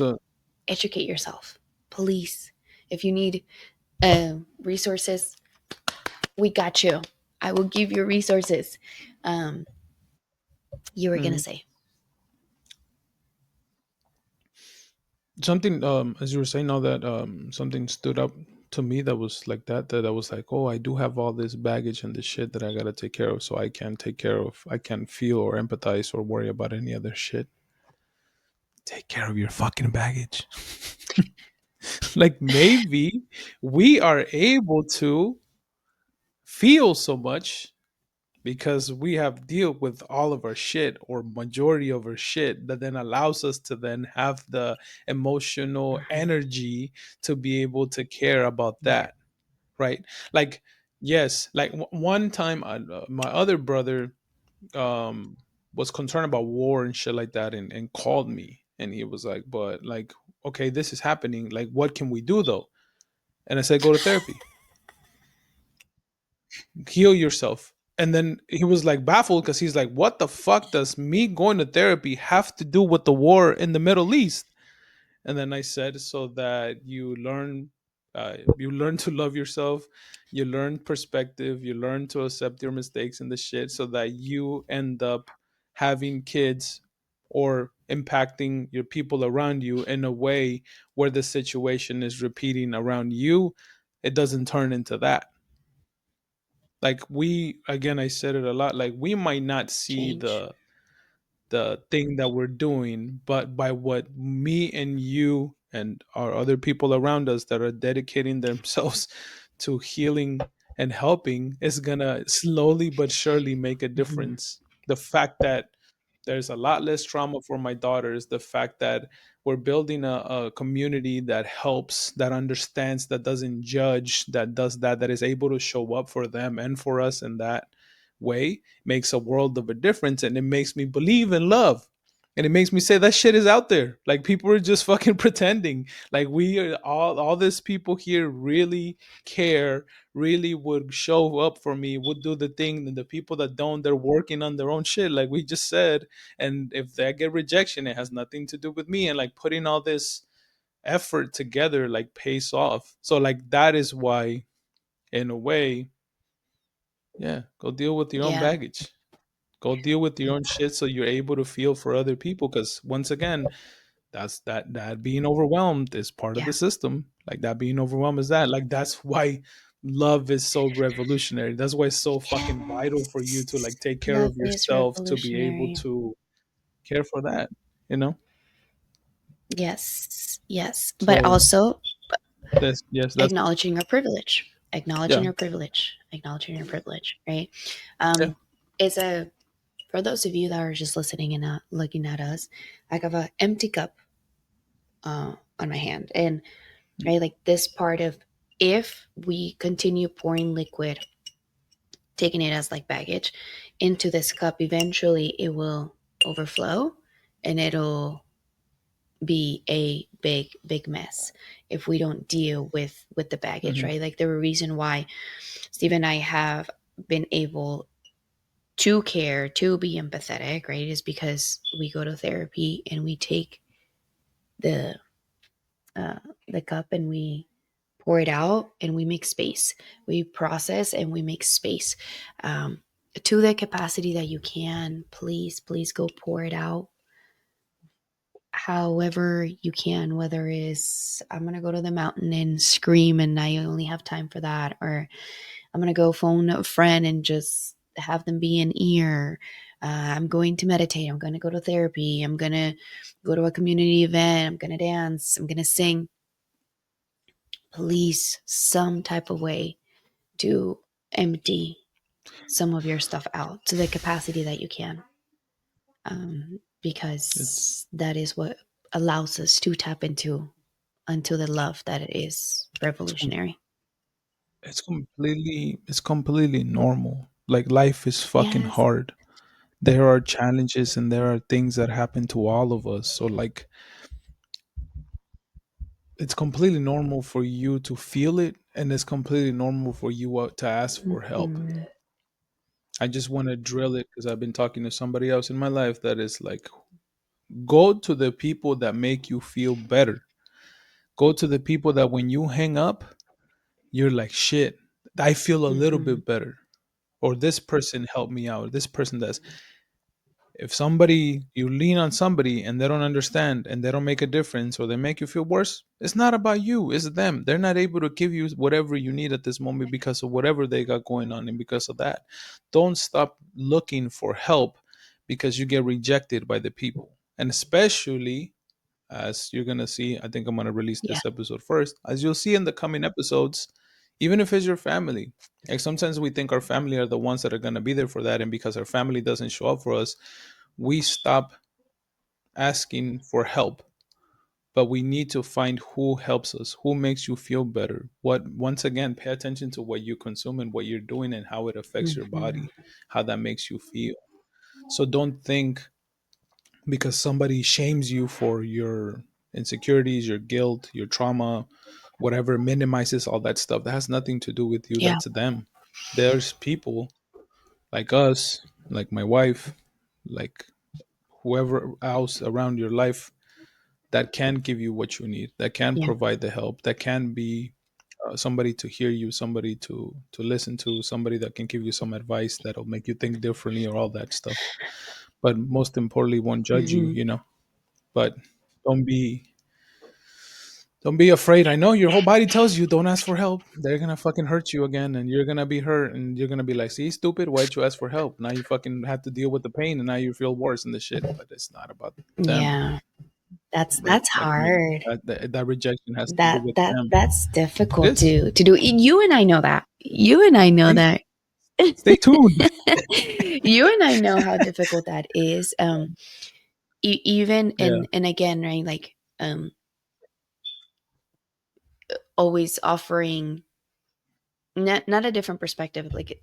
educate yourself. Police. If you need resources, we got you. I will give you resources. Um, you were gonna mhm. say, Something. As you were saying, now that something stood up to me that was like that I was like, oh, I do have all this baggage and this shit that I gotta take care of, so I can't take care of. I can't feel or empathize or worry about any other shit. Take care of your fucking baggage. Like maybe we are able to feel so much because we have dealt with all of our shit or majority of our shit that then allows us to then have the emotional Mhm. energy to be able to care about Yeah. that, right? Like, yes, like one time my other brother um was concerned about war and shit like that, and called me, and he was like, but like, okay, this is happening, like what can we do though? And I said, go to therapy, heal yourself. And then he was like baffled because he's like, what the fuck does me going to therapy have to do with the war in the Middle East? And then I said, so that you learn to love yourself, you learn perspective, you learn to accept your mistakes and the shit, so that you end up having kids or impacting your people around you in a way where the situation is repeating around you, it doesn't turn into that. Like, we, again, I said it a lot, like we might not see Change. the thing that we're doing, but by what me and you and our other people around us that are dedicating themselves to healing and helping is gonna slowly but surely make a Mhm. difference. The fact that there's a lot less trauma for my daughters, the fact that we're building a community that helps, that understands, that doesn't judge, that does that, that is able to show up for them and for us in that way, makes a world of a difference. And it makes me believe in love, and it makes me say that shit is out there. Like, people are just fucking pretending. Like, we are all these people here really care, really would show up for me, would do the thing. And the people that don't, they're working on their own shit, like we just said. And if they get rejection, it has nothing to do with me. And like, putting all this effort together like pays off. So like, that is why, in a way, yeah, go deal with your own Yeah. baggage. Go deal with your own shit so you're able to feel for other people. Because once again, that being overwhelmed is part of the Yeah. system. Like, that being overwhelmed is that. Like, that's why love is so revolutionary. That's why it's so fucking vital for you to like Yes. take care Love of is yourself, to be able revolutionary. to care for that, you know? Yes. Yes. But So also that's, yes, that's, acknowledging your privilege. yeah, Acknowledging your privilege. Acknowledging your privilege, right? yeah. It's a for those of you that are just listening and not looking at us, I have an empty cup on my hand. And right, like this part of, if we continue pouring liquid, taking it as like baggage into this cup, eventually it will overflow and it'll be a big mess if we don't deal with the baggage, Hmm. right? Like the reason why Steve and I have been able to care, to be empathetic, right, is because we go to therapy and we take the uh, the cup and we pour it out and we make space. We process and we make space to the capacity that you can. Please go pour it out. However you can, whether it's I'm gonna go to the mountain and scream and I only have time for that, or I'm gonna go phone a friend and just have them be an ear. I'm going to meditate. I'm gonna go to therapy. I'm gonna go to a community event. I'm gonna dance. I'm gonna sing. Please, some type of way to empty some of your stuff out to the capacity that you can, It's because that is what allows us to tap into the love that it is it's com- revolutionary. it's completely normal. Like, life is fucking Yes. hard. There are challenges and there are things that happen to all of us. So like, it's completely normal for you to feel it, and it's completely normal for you to ask for help. Mhm. I just want to drill it because I've been talking to somebody else in my life that is like, go to the people that make you feel better. Go to the people that when you hang up, you're like, shit, I feel a little Mhm. bit better. Or this person helped me out. This person does. If somebody, you lean on somebody and they don't understand and they don't make a difference, or they make you feel worse, it's not about you, it's them. They're not able to give you whatever you need at this moment because of whatever they got going on. And because of that, don't stop looking for help because you get rejected by the people. And especially, as you're going to see, I think I'm going to release Yeah. this episode first, as you'll see in the coming episodes, even if it's your family. Like sometimes we think our family are the ones that are going to be there for that, and because our family doesn't show up for us, we stop asking for help. But we need to find who helps us, who makes you feel better. What, once again, pay attention to what you consume and what you're doing and how it affects your Mhm. body, how that makes you feel. So don't think because somebody shames you for your insecurities, your guilt, your trauma, whatever, minimizes all that stuff. That has nothing to do with you. Yeah. That's them. There's people like us, like my wife, like whoever else around your life that can give you what you need, that can Yeah. provide the help, that can be somebody to hear you, somebody to listen to, somebody that can give you some advice that'll make you think differently or all that stuff. But most importantly, won't judge you, Mhm. you know. But don't be don't be afraid. I know your whole body tells you don't ask for help. They're gonna fucking hurt you again, and you're gonna be hurt, and you're gonna be like, "See, stupid, why'd you ask for help?" Now you fucking have to deal with the pain, and now you feel worse in the shit. But it's not about them. Yeah. But That's like, you know, hard. that rejection has to do with them. That's It difficult is. to do. You and I know that. You and I know Stay, that. stay tuned. You and I know how difficult that is. Even Yeah. and again, right? Like always offering not a different perspective, like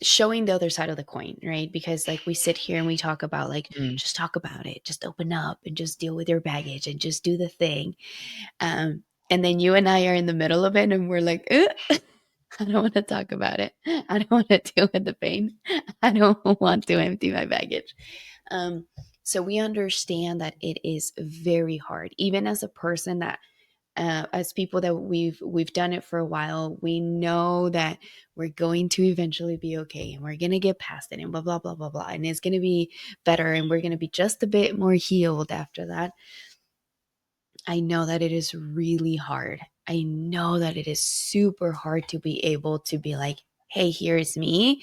showing the other side of the coin, right? Because like we sit here and we talk about like Mm. just talk about it, just open up and just deal with your baggage and just do the thing. And then you and I are in the middle of it and we're like, I don't want to talk about it. I don't want to deal with the pain. I don't want to empty my baggage. Um, so we understand that it is very hard, even as a person that, as people that we've done it for a while, we know that we're going to eventually be okay, and we're gonna get past it, and blah blah blah blah blah, and it's gonna be better, and we're gonna be just a bit more healed after that. I know that it is really hard. I know that it is super hard to be able to be like, "Hey, here's me,"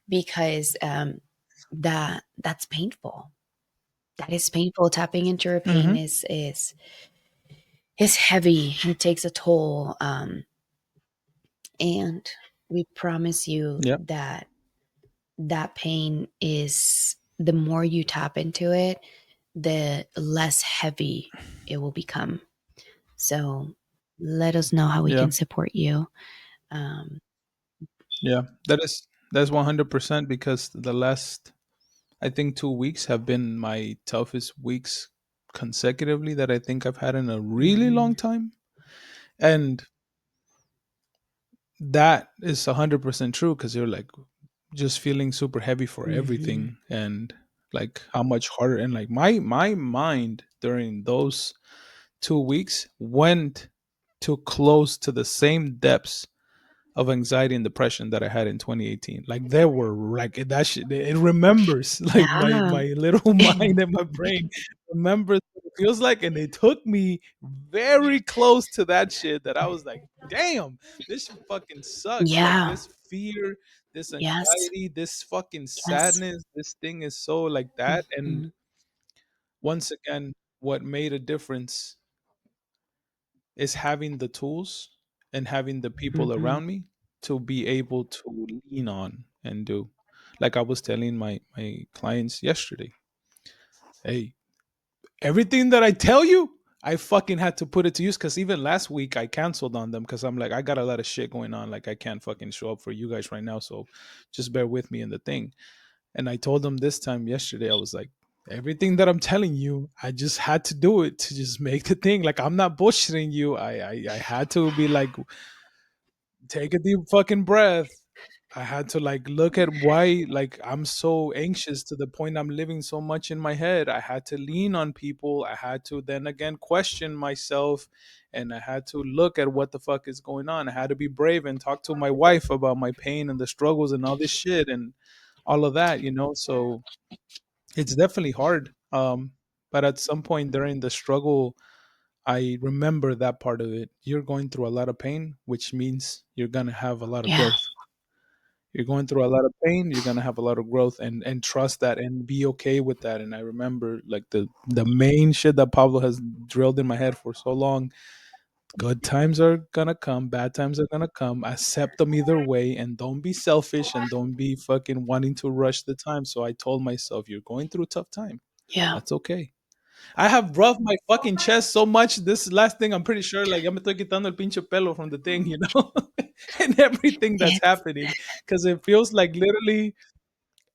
because that's painful. That is painful. Tapping into your pain Mm-hmm. is heavy and takes a toll. And we promise you Yeah. that that pain is the more you tap into it, the less heavy it will become. So let us know how we Yeah. can support you. Um, Yeah. That's 100% because the last, I think, 2 weeks have been my toughest weeks consecutively that I think I've had in a really long mhm, time. And that is 100% true because you're like just feeling super heavy for mhm. everything, and like how much harder, and like my mind during those 2 weeks went to close to the same depths of anxiety and depression that I had in 2018. Like there were like that shit. It remembers like Yeah. my little mind and my brain remembers what it feels like, and it took me very close to that shit. That I was like, damn, this shit fucking sucks. Like Yeah. this fear, this Yes. anxiety, this fucking Yes. sadness. This thing is so like that. And Mhm, once again, what made a difference is having the tools and having the people mhm. around me to be able to lean on and do. Like I was telling my clients yesterday, hey, everything that I tell you, I fucking had to put it to use, because even last week I canceled on them because I'm like, I got a lot of shit going on. Like I can't fucking show up for you guys right now. So just bear with me in the thing. And I told them this time yesterday, I was like, everything that I'm telling you, I just had to do it to just make the thing. Like I'm not bullshitting you. I had to be like, take a deep fucking breath. I had to like look at why like I'm so anxious to the point I'm living so much in my head. I had to lean on people. I had to then again question myself, and I had to look at what the fuck is going on. I had to be brave and talk to my wife about my pain and the struggles and all this shit and all of that, you know? So it's definitely hard. But at some point during the struggle, I remember that part of it. You're going through a lot of pain, which means you're gonna have a lot of Yeah. growth. You're going through a lot of pain, you're gonna have a lot of growth, and trust that and be okay with that. And I remember like the main shit that Pablo has drilled in my head for so long. Good times are gonna come, bad times are gonna come. Accept them either way, and don't be selfish and don't be fucking wanting to rush the time. So I told myself, you're going through a tough time. Yeah. That's okay. I have rubbed my fucking chest so much. This last thing, I'm pretty sure, like, ya me estoy quitando el pinche pelo from the thing, and everything that's It's happening. Because it feels like literally,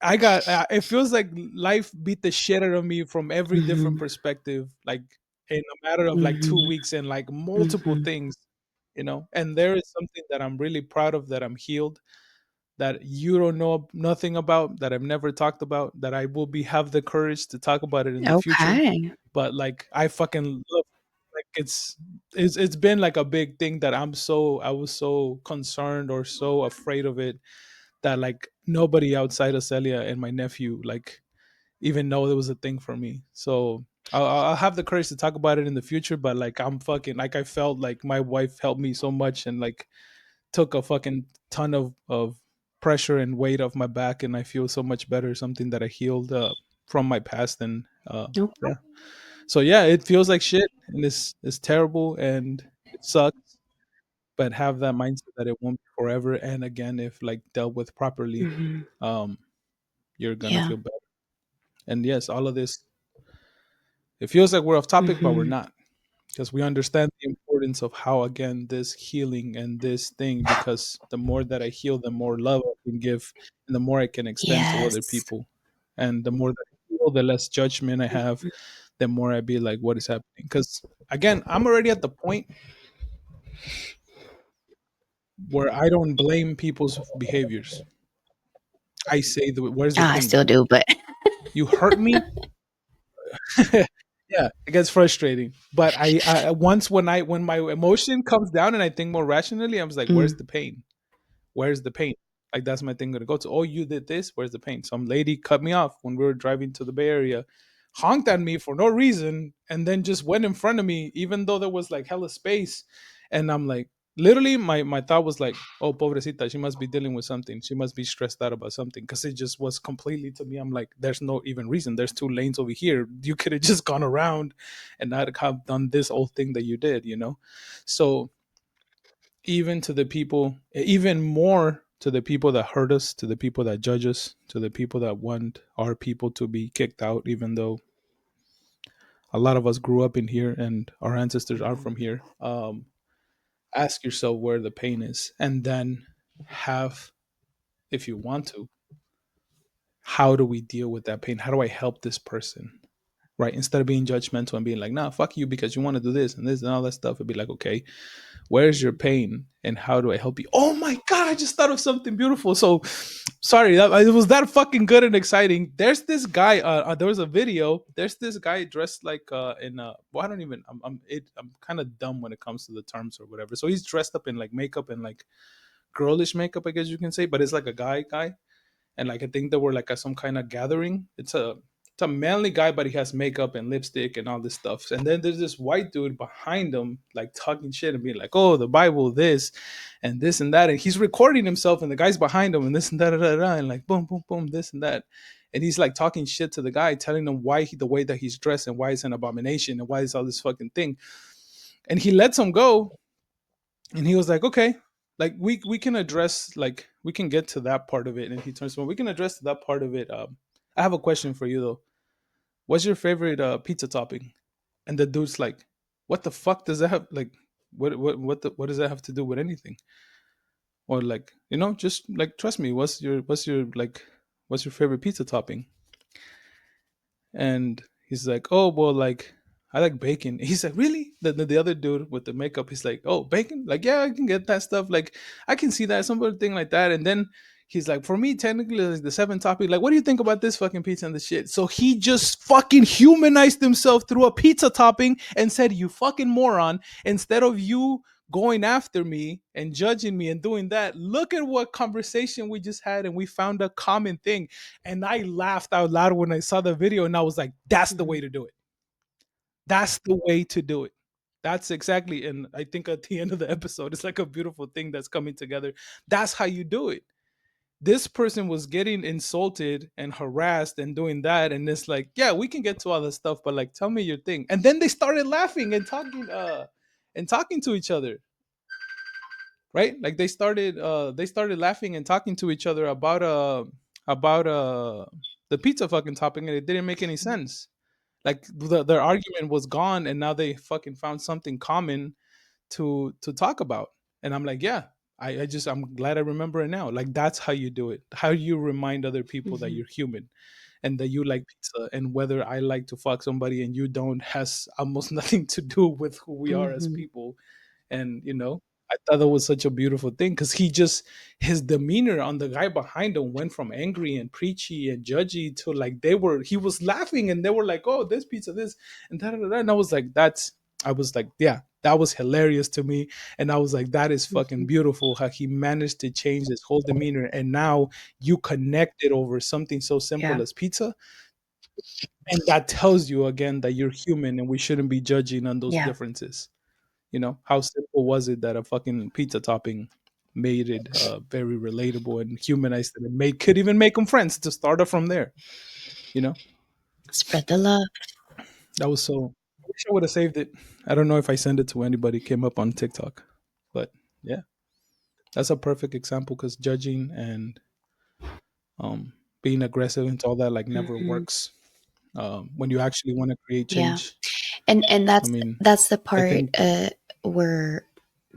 it feels like life beat the shit out of me from every different mhm, perspective, like in a matter of like mhm, 2 weeks and like multiple mhm. things. And there is something that I'm really proud of, that I'm healed, that you don't know nothing about, that I've never talked about, that I will be have the courage to talk about it in the future. Okay. But like I fucking love, like it's been like a big thing that I was so concerned or so afraid of it, that like nobody outside of Celia and my nephew like even know there was a thing for me. So I'll have the courage to talk about it in the future. But like I'm fucking like I felt like my wife helped me so much and like took a fucking ton of pressure and weight off my back, and I feel so much better. Something that I healed from my past, and Okay. yeah. So yeah, it feels like shit, and it's terrible, and it sucks. But have that mindset that it won't be forever. And again, if like dealt with properly, Mhm. um, you're gonna Yeah. feel better. And yes, all of this, it feels like we're off topic, but we're Mhm. not, because we understand the importance of how, again, this healing and this thing, because the more that I heal, the more love I can give, and the more I can extend to other Yes. people, and the more that I heal, the less judgment I have, Mhm. the more I be like, what is happening? Because again, I'm already at the point where I don't blame people's behaviors. I say, where's the Ah, I pain? still do, but You hurt me. Yeah, it gets frustrating. But I once when my emotion comes down and I think more rationally, I was like, where's mm, the pain? Where's the pain? Like that's my thing gonna go to. Oh, you did this. Where's the pain? Some lady cut me off when we were driving to the Bay Area, honked at me for no reason, and then just went in front of me, even though there was like hella space. And I'm like, literally, my thought was like, oh, pobrecita, she must be dealing with something. She must be stressed out about something, because it just was completely to me. I'm like, there's no even reason. There's two lanes over here. You could have just gone around, and not have done this whole thing that you did. So even to the people, even more to the people that hurt us, to the people that judge us, to the people that want our people to be kicked out, even though a lot of us grew up in here and our ancestors are from here. Ask yourself where the pain is, and then have, if you want to, how do we deal with that pain? How do I help this person? Right? Instead of being judgmental and being like, nah, fuck you because you want to do this and this and all that stuff, it'd be like, okay, where's your pain and how do I help you? Oh my god, I just thought of something beautiful. So sorry, it was that fucking good and exciting. There's this guy. There was a video. There's this guy dressed like in well, I don't even. I'm kind of dumb when it comes to the terms or whatever. So he's dressed up in like makeup and like girlish makeup, I guess you can say, but it's like a guy, and like I think they were like at some kind of gathering. It's a manly guy, but he has makeup and lipstick and all this stuff. And then there's this white dude behind him, like talking shit and being like, "Oh, the Bible, this and that," and he's recording himself, and the guy's behind him, and this and that, and like boom, boom, boom, this and that, and he's like talking shit to the guy, telling him why the way that he's dressed and why it's an abomination and why it's all this fucking thing, and he lets him go, and he was like, okay, like we can address, like we can get to that part of it. And he turns to me, we can address that part of it. I have a question for you though. What's your favorite pizza topping? And the dude's like, what the fuck does that have, like, what does that have to do with anything? Or like, just like, trust me, what's your like, what's your favorite pizza topping? And he's like, oh well, like I like bacon. He's like, really? The other dude with the makeup, he's like, oh, bacon? Like, yeah, I can get that stuff. Like, I can see that, some other thing like that. And then he's like, for me, technically, like the seven topping. Like, what do you think about this fucking pizza and the shit? So he just fucking humanized himself through a pizza topping and said, you fucking moron. Instead of you going after me and judging me and doing that, look at what conversation we just had, and we found a common thing. And I laughed out loud when I saw the video, and I was like, that's the way mhm. to do it. That's the way to do it. That's exactly. And I think at the end of the episode, it's like a beautiful thing that's coming together. That's how you do it. This person was getting insulted and harassed and doing that. And it's like, yeah, we can get to all this stuff, but like, tell me your thing. And then they started laughing and talking. and talking to each other, right? Like they started laughing and talking to each other about the pizza fucking topping, and it didn't make any sense. Like their argument was gone, and now they fucking found something common to talk about. And I'm like, yeah, I'm glad I remember it now. Like that's how you do it. How you remind other people that Mhm. you're human and that you like pizza, and whether I like to fuck somebody and you don't has almost nothing to do with who we are as Mhm. people. And I thought that was such a beautiful thing because his demeanor on the guy behind him went from angry and preachy and judgy to like he was laughing and they were like, oh, this pizza, this and da da da. And I was like, yeah, that was hilarious to me. And I was like, that is fucking Mhm. beautiful how he managed to change his whole demeanor. And now you connected over something so simple Yeah. as pizza. And that tells you again that you're human and we shouldn't be judging on those Yeah. differences. How simple was it that a fucking pizza topping made it very relatable and humanized it and could even make them friends to start off from there. You know, Spread the love. that was so. I wish I would have saved it. I don't know if I sent it to anybody. It came up on TikTok, but yeah, that's a perfect example because judging and um, being aggressive and all that like never Mhm. works when you actually want to create Yeah. change. And I mean, that's the I part, think. where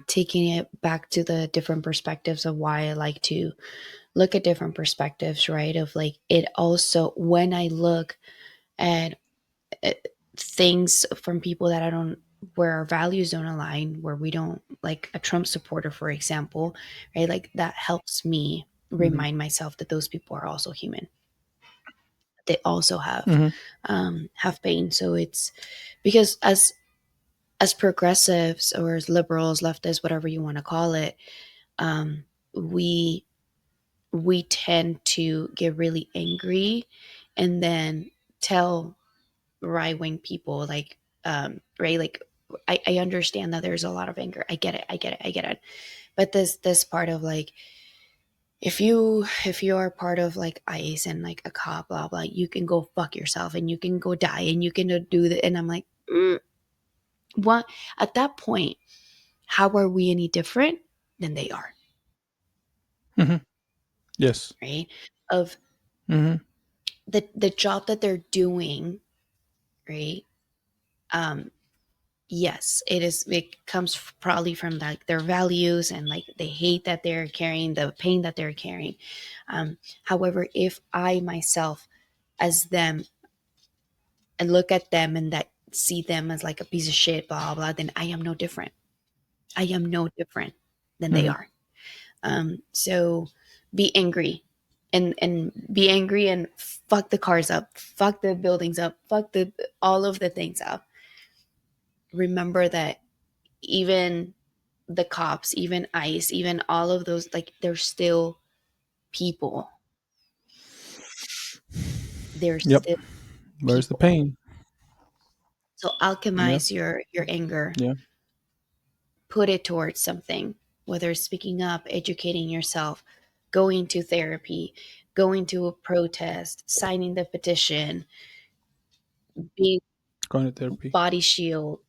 taking it back to the different perspectives of why I like to look at different perspectives, right? Of like, it also, when I look at uh, things from people that I don't, where our values don't align, where we don't, like a Trump supporter, for example, right? Like that helps me Mhm, remind myself that those people are also human. They also mhm, have pain. So it's because as progressives or as liberals, leftists, whatever you want to call it, um, we we tend to get really angry and then tell right wing people like, right, like, I understand that there's a lot of anger. I get it. I get it. I get it. But this part of like, if you are part of like ICE and like a cop, blah blah, you can go fuck yourself and you can go die and you can do that. And I'm like, what? At that point, how are we any different than they are, mhm. Yes. right? Of Mhm, the job that they're doing, right? Um, yes, it is. It comes probably from like their values and like the hate that they're carrying, the pain that they're carrying. However, if I myself, as them, and look at them and that see them as like a piece of shit, blah blah, then I am no different. I am no different than they mhm. are. So be angry and be angry and fuck the cars up, fuck the buildings up, fuck the all of the things up. Remember that even the cops, even ICE, even all of those, like they're still people. They're Yep. still Where's the people. pain? So Yeah. alchemize your anger, Yeah. put it towards something, whether it's speaking up, educating yourself, going to therapy, going to a protest, signing the petition, being Going to therapy. body shield.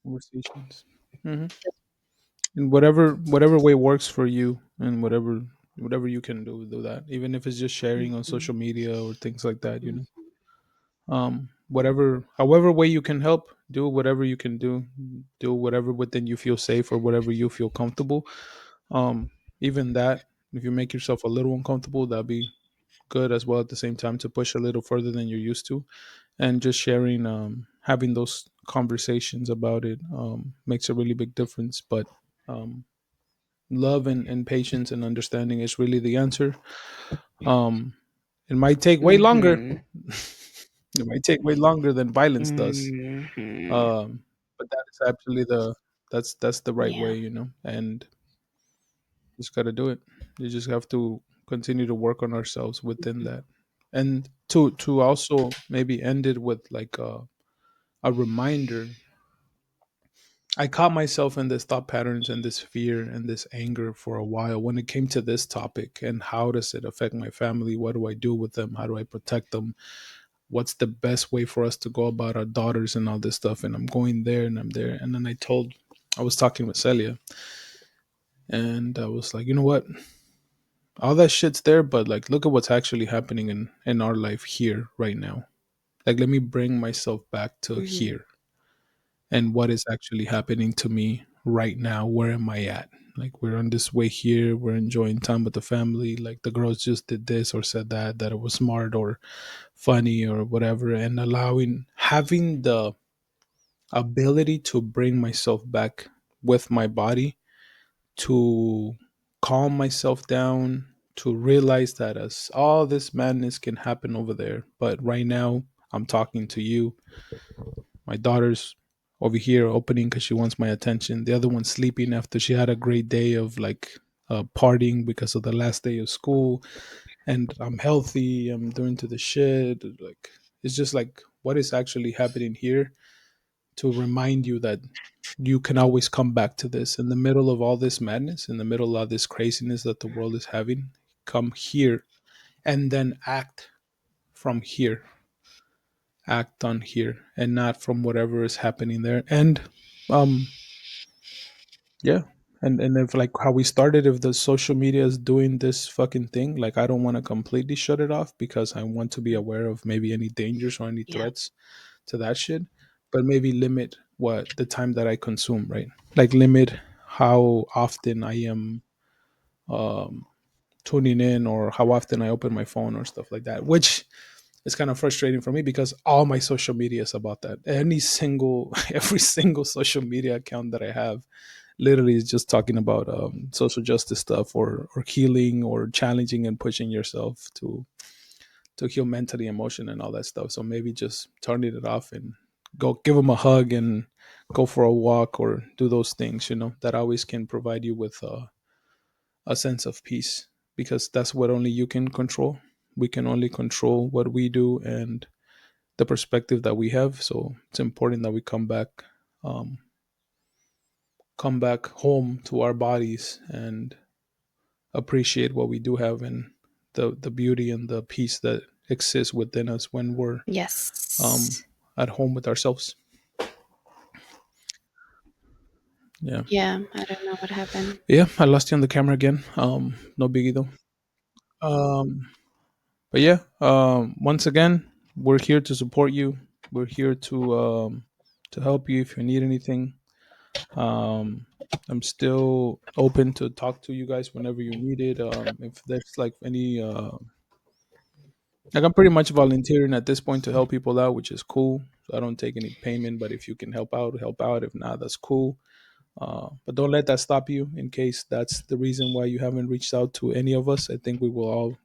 Conversations. Hmm. In whatever way works for you, and whatever you can do that. Even if it's just sharing on Mhm, social media or things like that. mhm, Whatever, however way you can help, do whatever you can do. Do whatever within you feel safe or whatever you feel comfortable. Um, Even that, if you make yourself a little uncomfortable, that'd be good as well. At the same time, to push a little further than you're used to, and just sharing, having those conversations about it makes a really big difference. But um, love and patience and understanding is really the answer. um, it might take way longer. mhm, It might take way longer than violence does. mhm. But that is actually that's the right Yeah. way, and just got to do it. You just have to continue to work on ourselves within that, and to also maybe end it with like a reminder. I caught myself in this thought patterns and this fear and this anger for a while when it came to this topic, and how does it affect my family? What do I do with them? How do I protect them? what's the best way for us to go about our daughters and all this stuff. And I'm going there and I'm there. And then I was talking with Celia, and I was like, you know what? All that shit's there, but like, look at what's actually happening in our life here right now. Like, let me bring myself back to Mhm. here and what is actually happening to me right now. Where am I at? Like, we're on this way here, we're enjoying time with the family, like the girls just did this or said that it was smart or funny or whatever, and allowing having the ability to bring myself back with my body, to calm myself down, to realize that as all this madness can happen over there, but right now I'm talking to you. My daughter's over here opening because she wants my attention. The other one's sleeping after she had a great day of like partying because of the last day of school. And I'm healthy. I'm doing to the shit. Like, it's just like what is actually happening here, to remind you that you can always come back to this in the middle of all this madness, in the middle of this craziness that the world is having. Come here and then act from here, act on here, and not from whatever is happening there. And um, yeah. And if like how we started, if the social media is doing this fucking thing, like I don't want to completely shut it off because I want to be aware of maybe any dangers or any Yeah. threats to that shit, but maybe limit what the time that I consume, right? Like limit how often I am um tuning in or how often I open my phone or stuff like that, which is kind of frustrating for me because all my social media is about that. Any single every single social media account that I have literally is just talking about social justice stuff or healing or challenging and pushing yourself to heal mentally, emotion, and all that stuff. So maybe just turning it off and go give them a hug and go for a walk or do those things, that always can provide you with a sense of peace, because that's what only you can control. We can only control what we do and the perspective that we have. So it's important that we um, come back home to our bodies and appreciate what we do have and the beauty and the peace that exists within us when we're Yes. at home with ourselves. Yeah. Yeah, I don't know what happened. Yeah, I lost you on the camera again. No biggie though. Um, but yeah, once again, we're here to support you. We're here to help you if you need anything. Um, I'm still open to talk to you guys whenever you need it. If there's like any like I'm pretty much volunteering at this point to help people out, which is cool. So I don't take any payment, but if you can help out, help out. If not, that's cool. But don't let that stop you. In case that's the reason why you haven't reached out to any of us, I think we will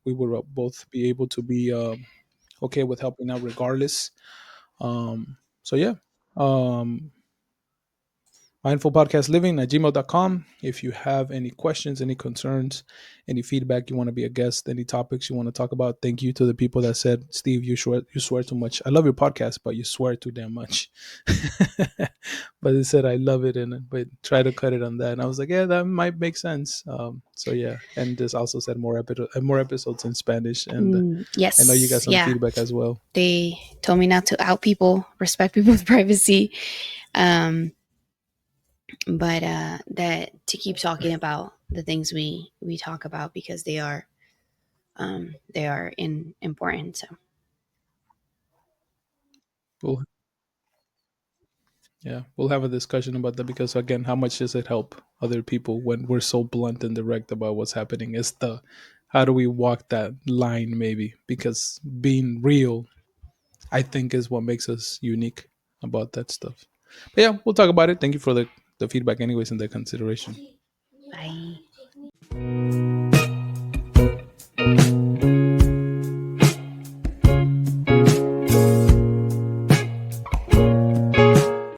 both be able to be okay with helping out regardless. So yeah, um, mindfulpodcastliving@gmail.com. If you have any questions, any concerns, any feedback, you want to be a guest, any topics you want to talk about, thank you to the people that said, Steve, you swear too much. I love your podcast, but you swear too damn much. But they said I love it, and but try to cut it on that. And I was like, yeah, that might make sense. So yeah, and this also said more episodes in Spanish, and I know you got Yes, some yeah. feedback as well. They told me not to out people, respect people's privacy. Um, but that to keep talking about the things we talk about because they are important. So Cool. Yeah, we'll have a discussion about that because again, how much does it help other people when we're so blunt and direct about what's happening? Is the how do we walk that line maybe? Because being real, I think, is what makes us unique about that stuff. But yeah, we'll talk about it. Thank you for the feedback anyways and the consideration. bye.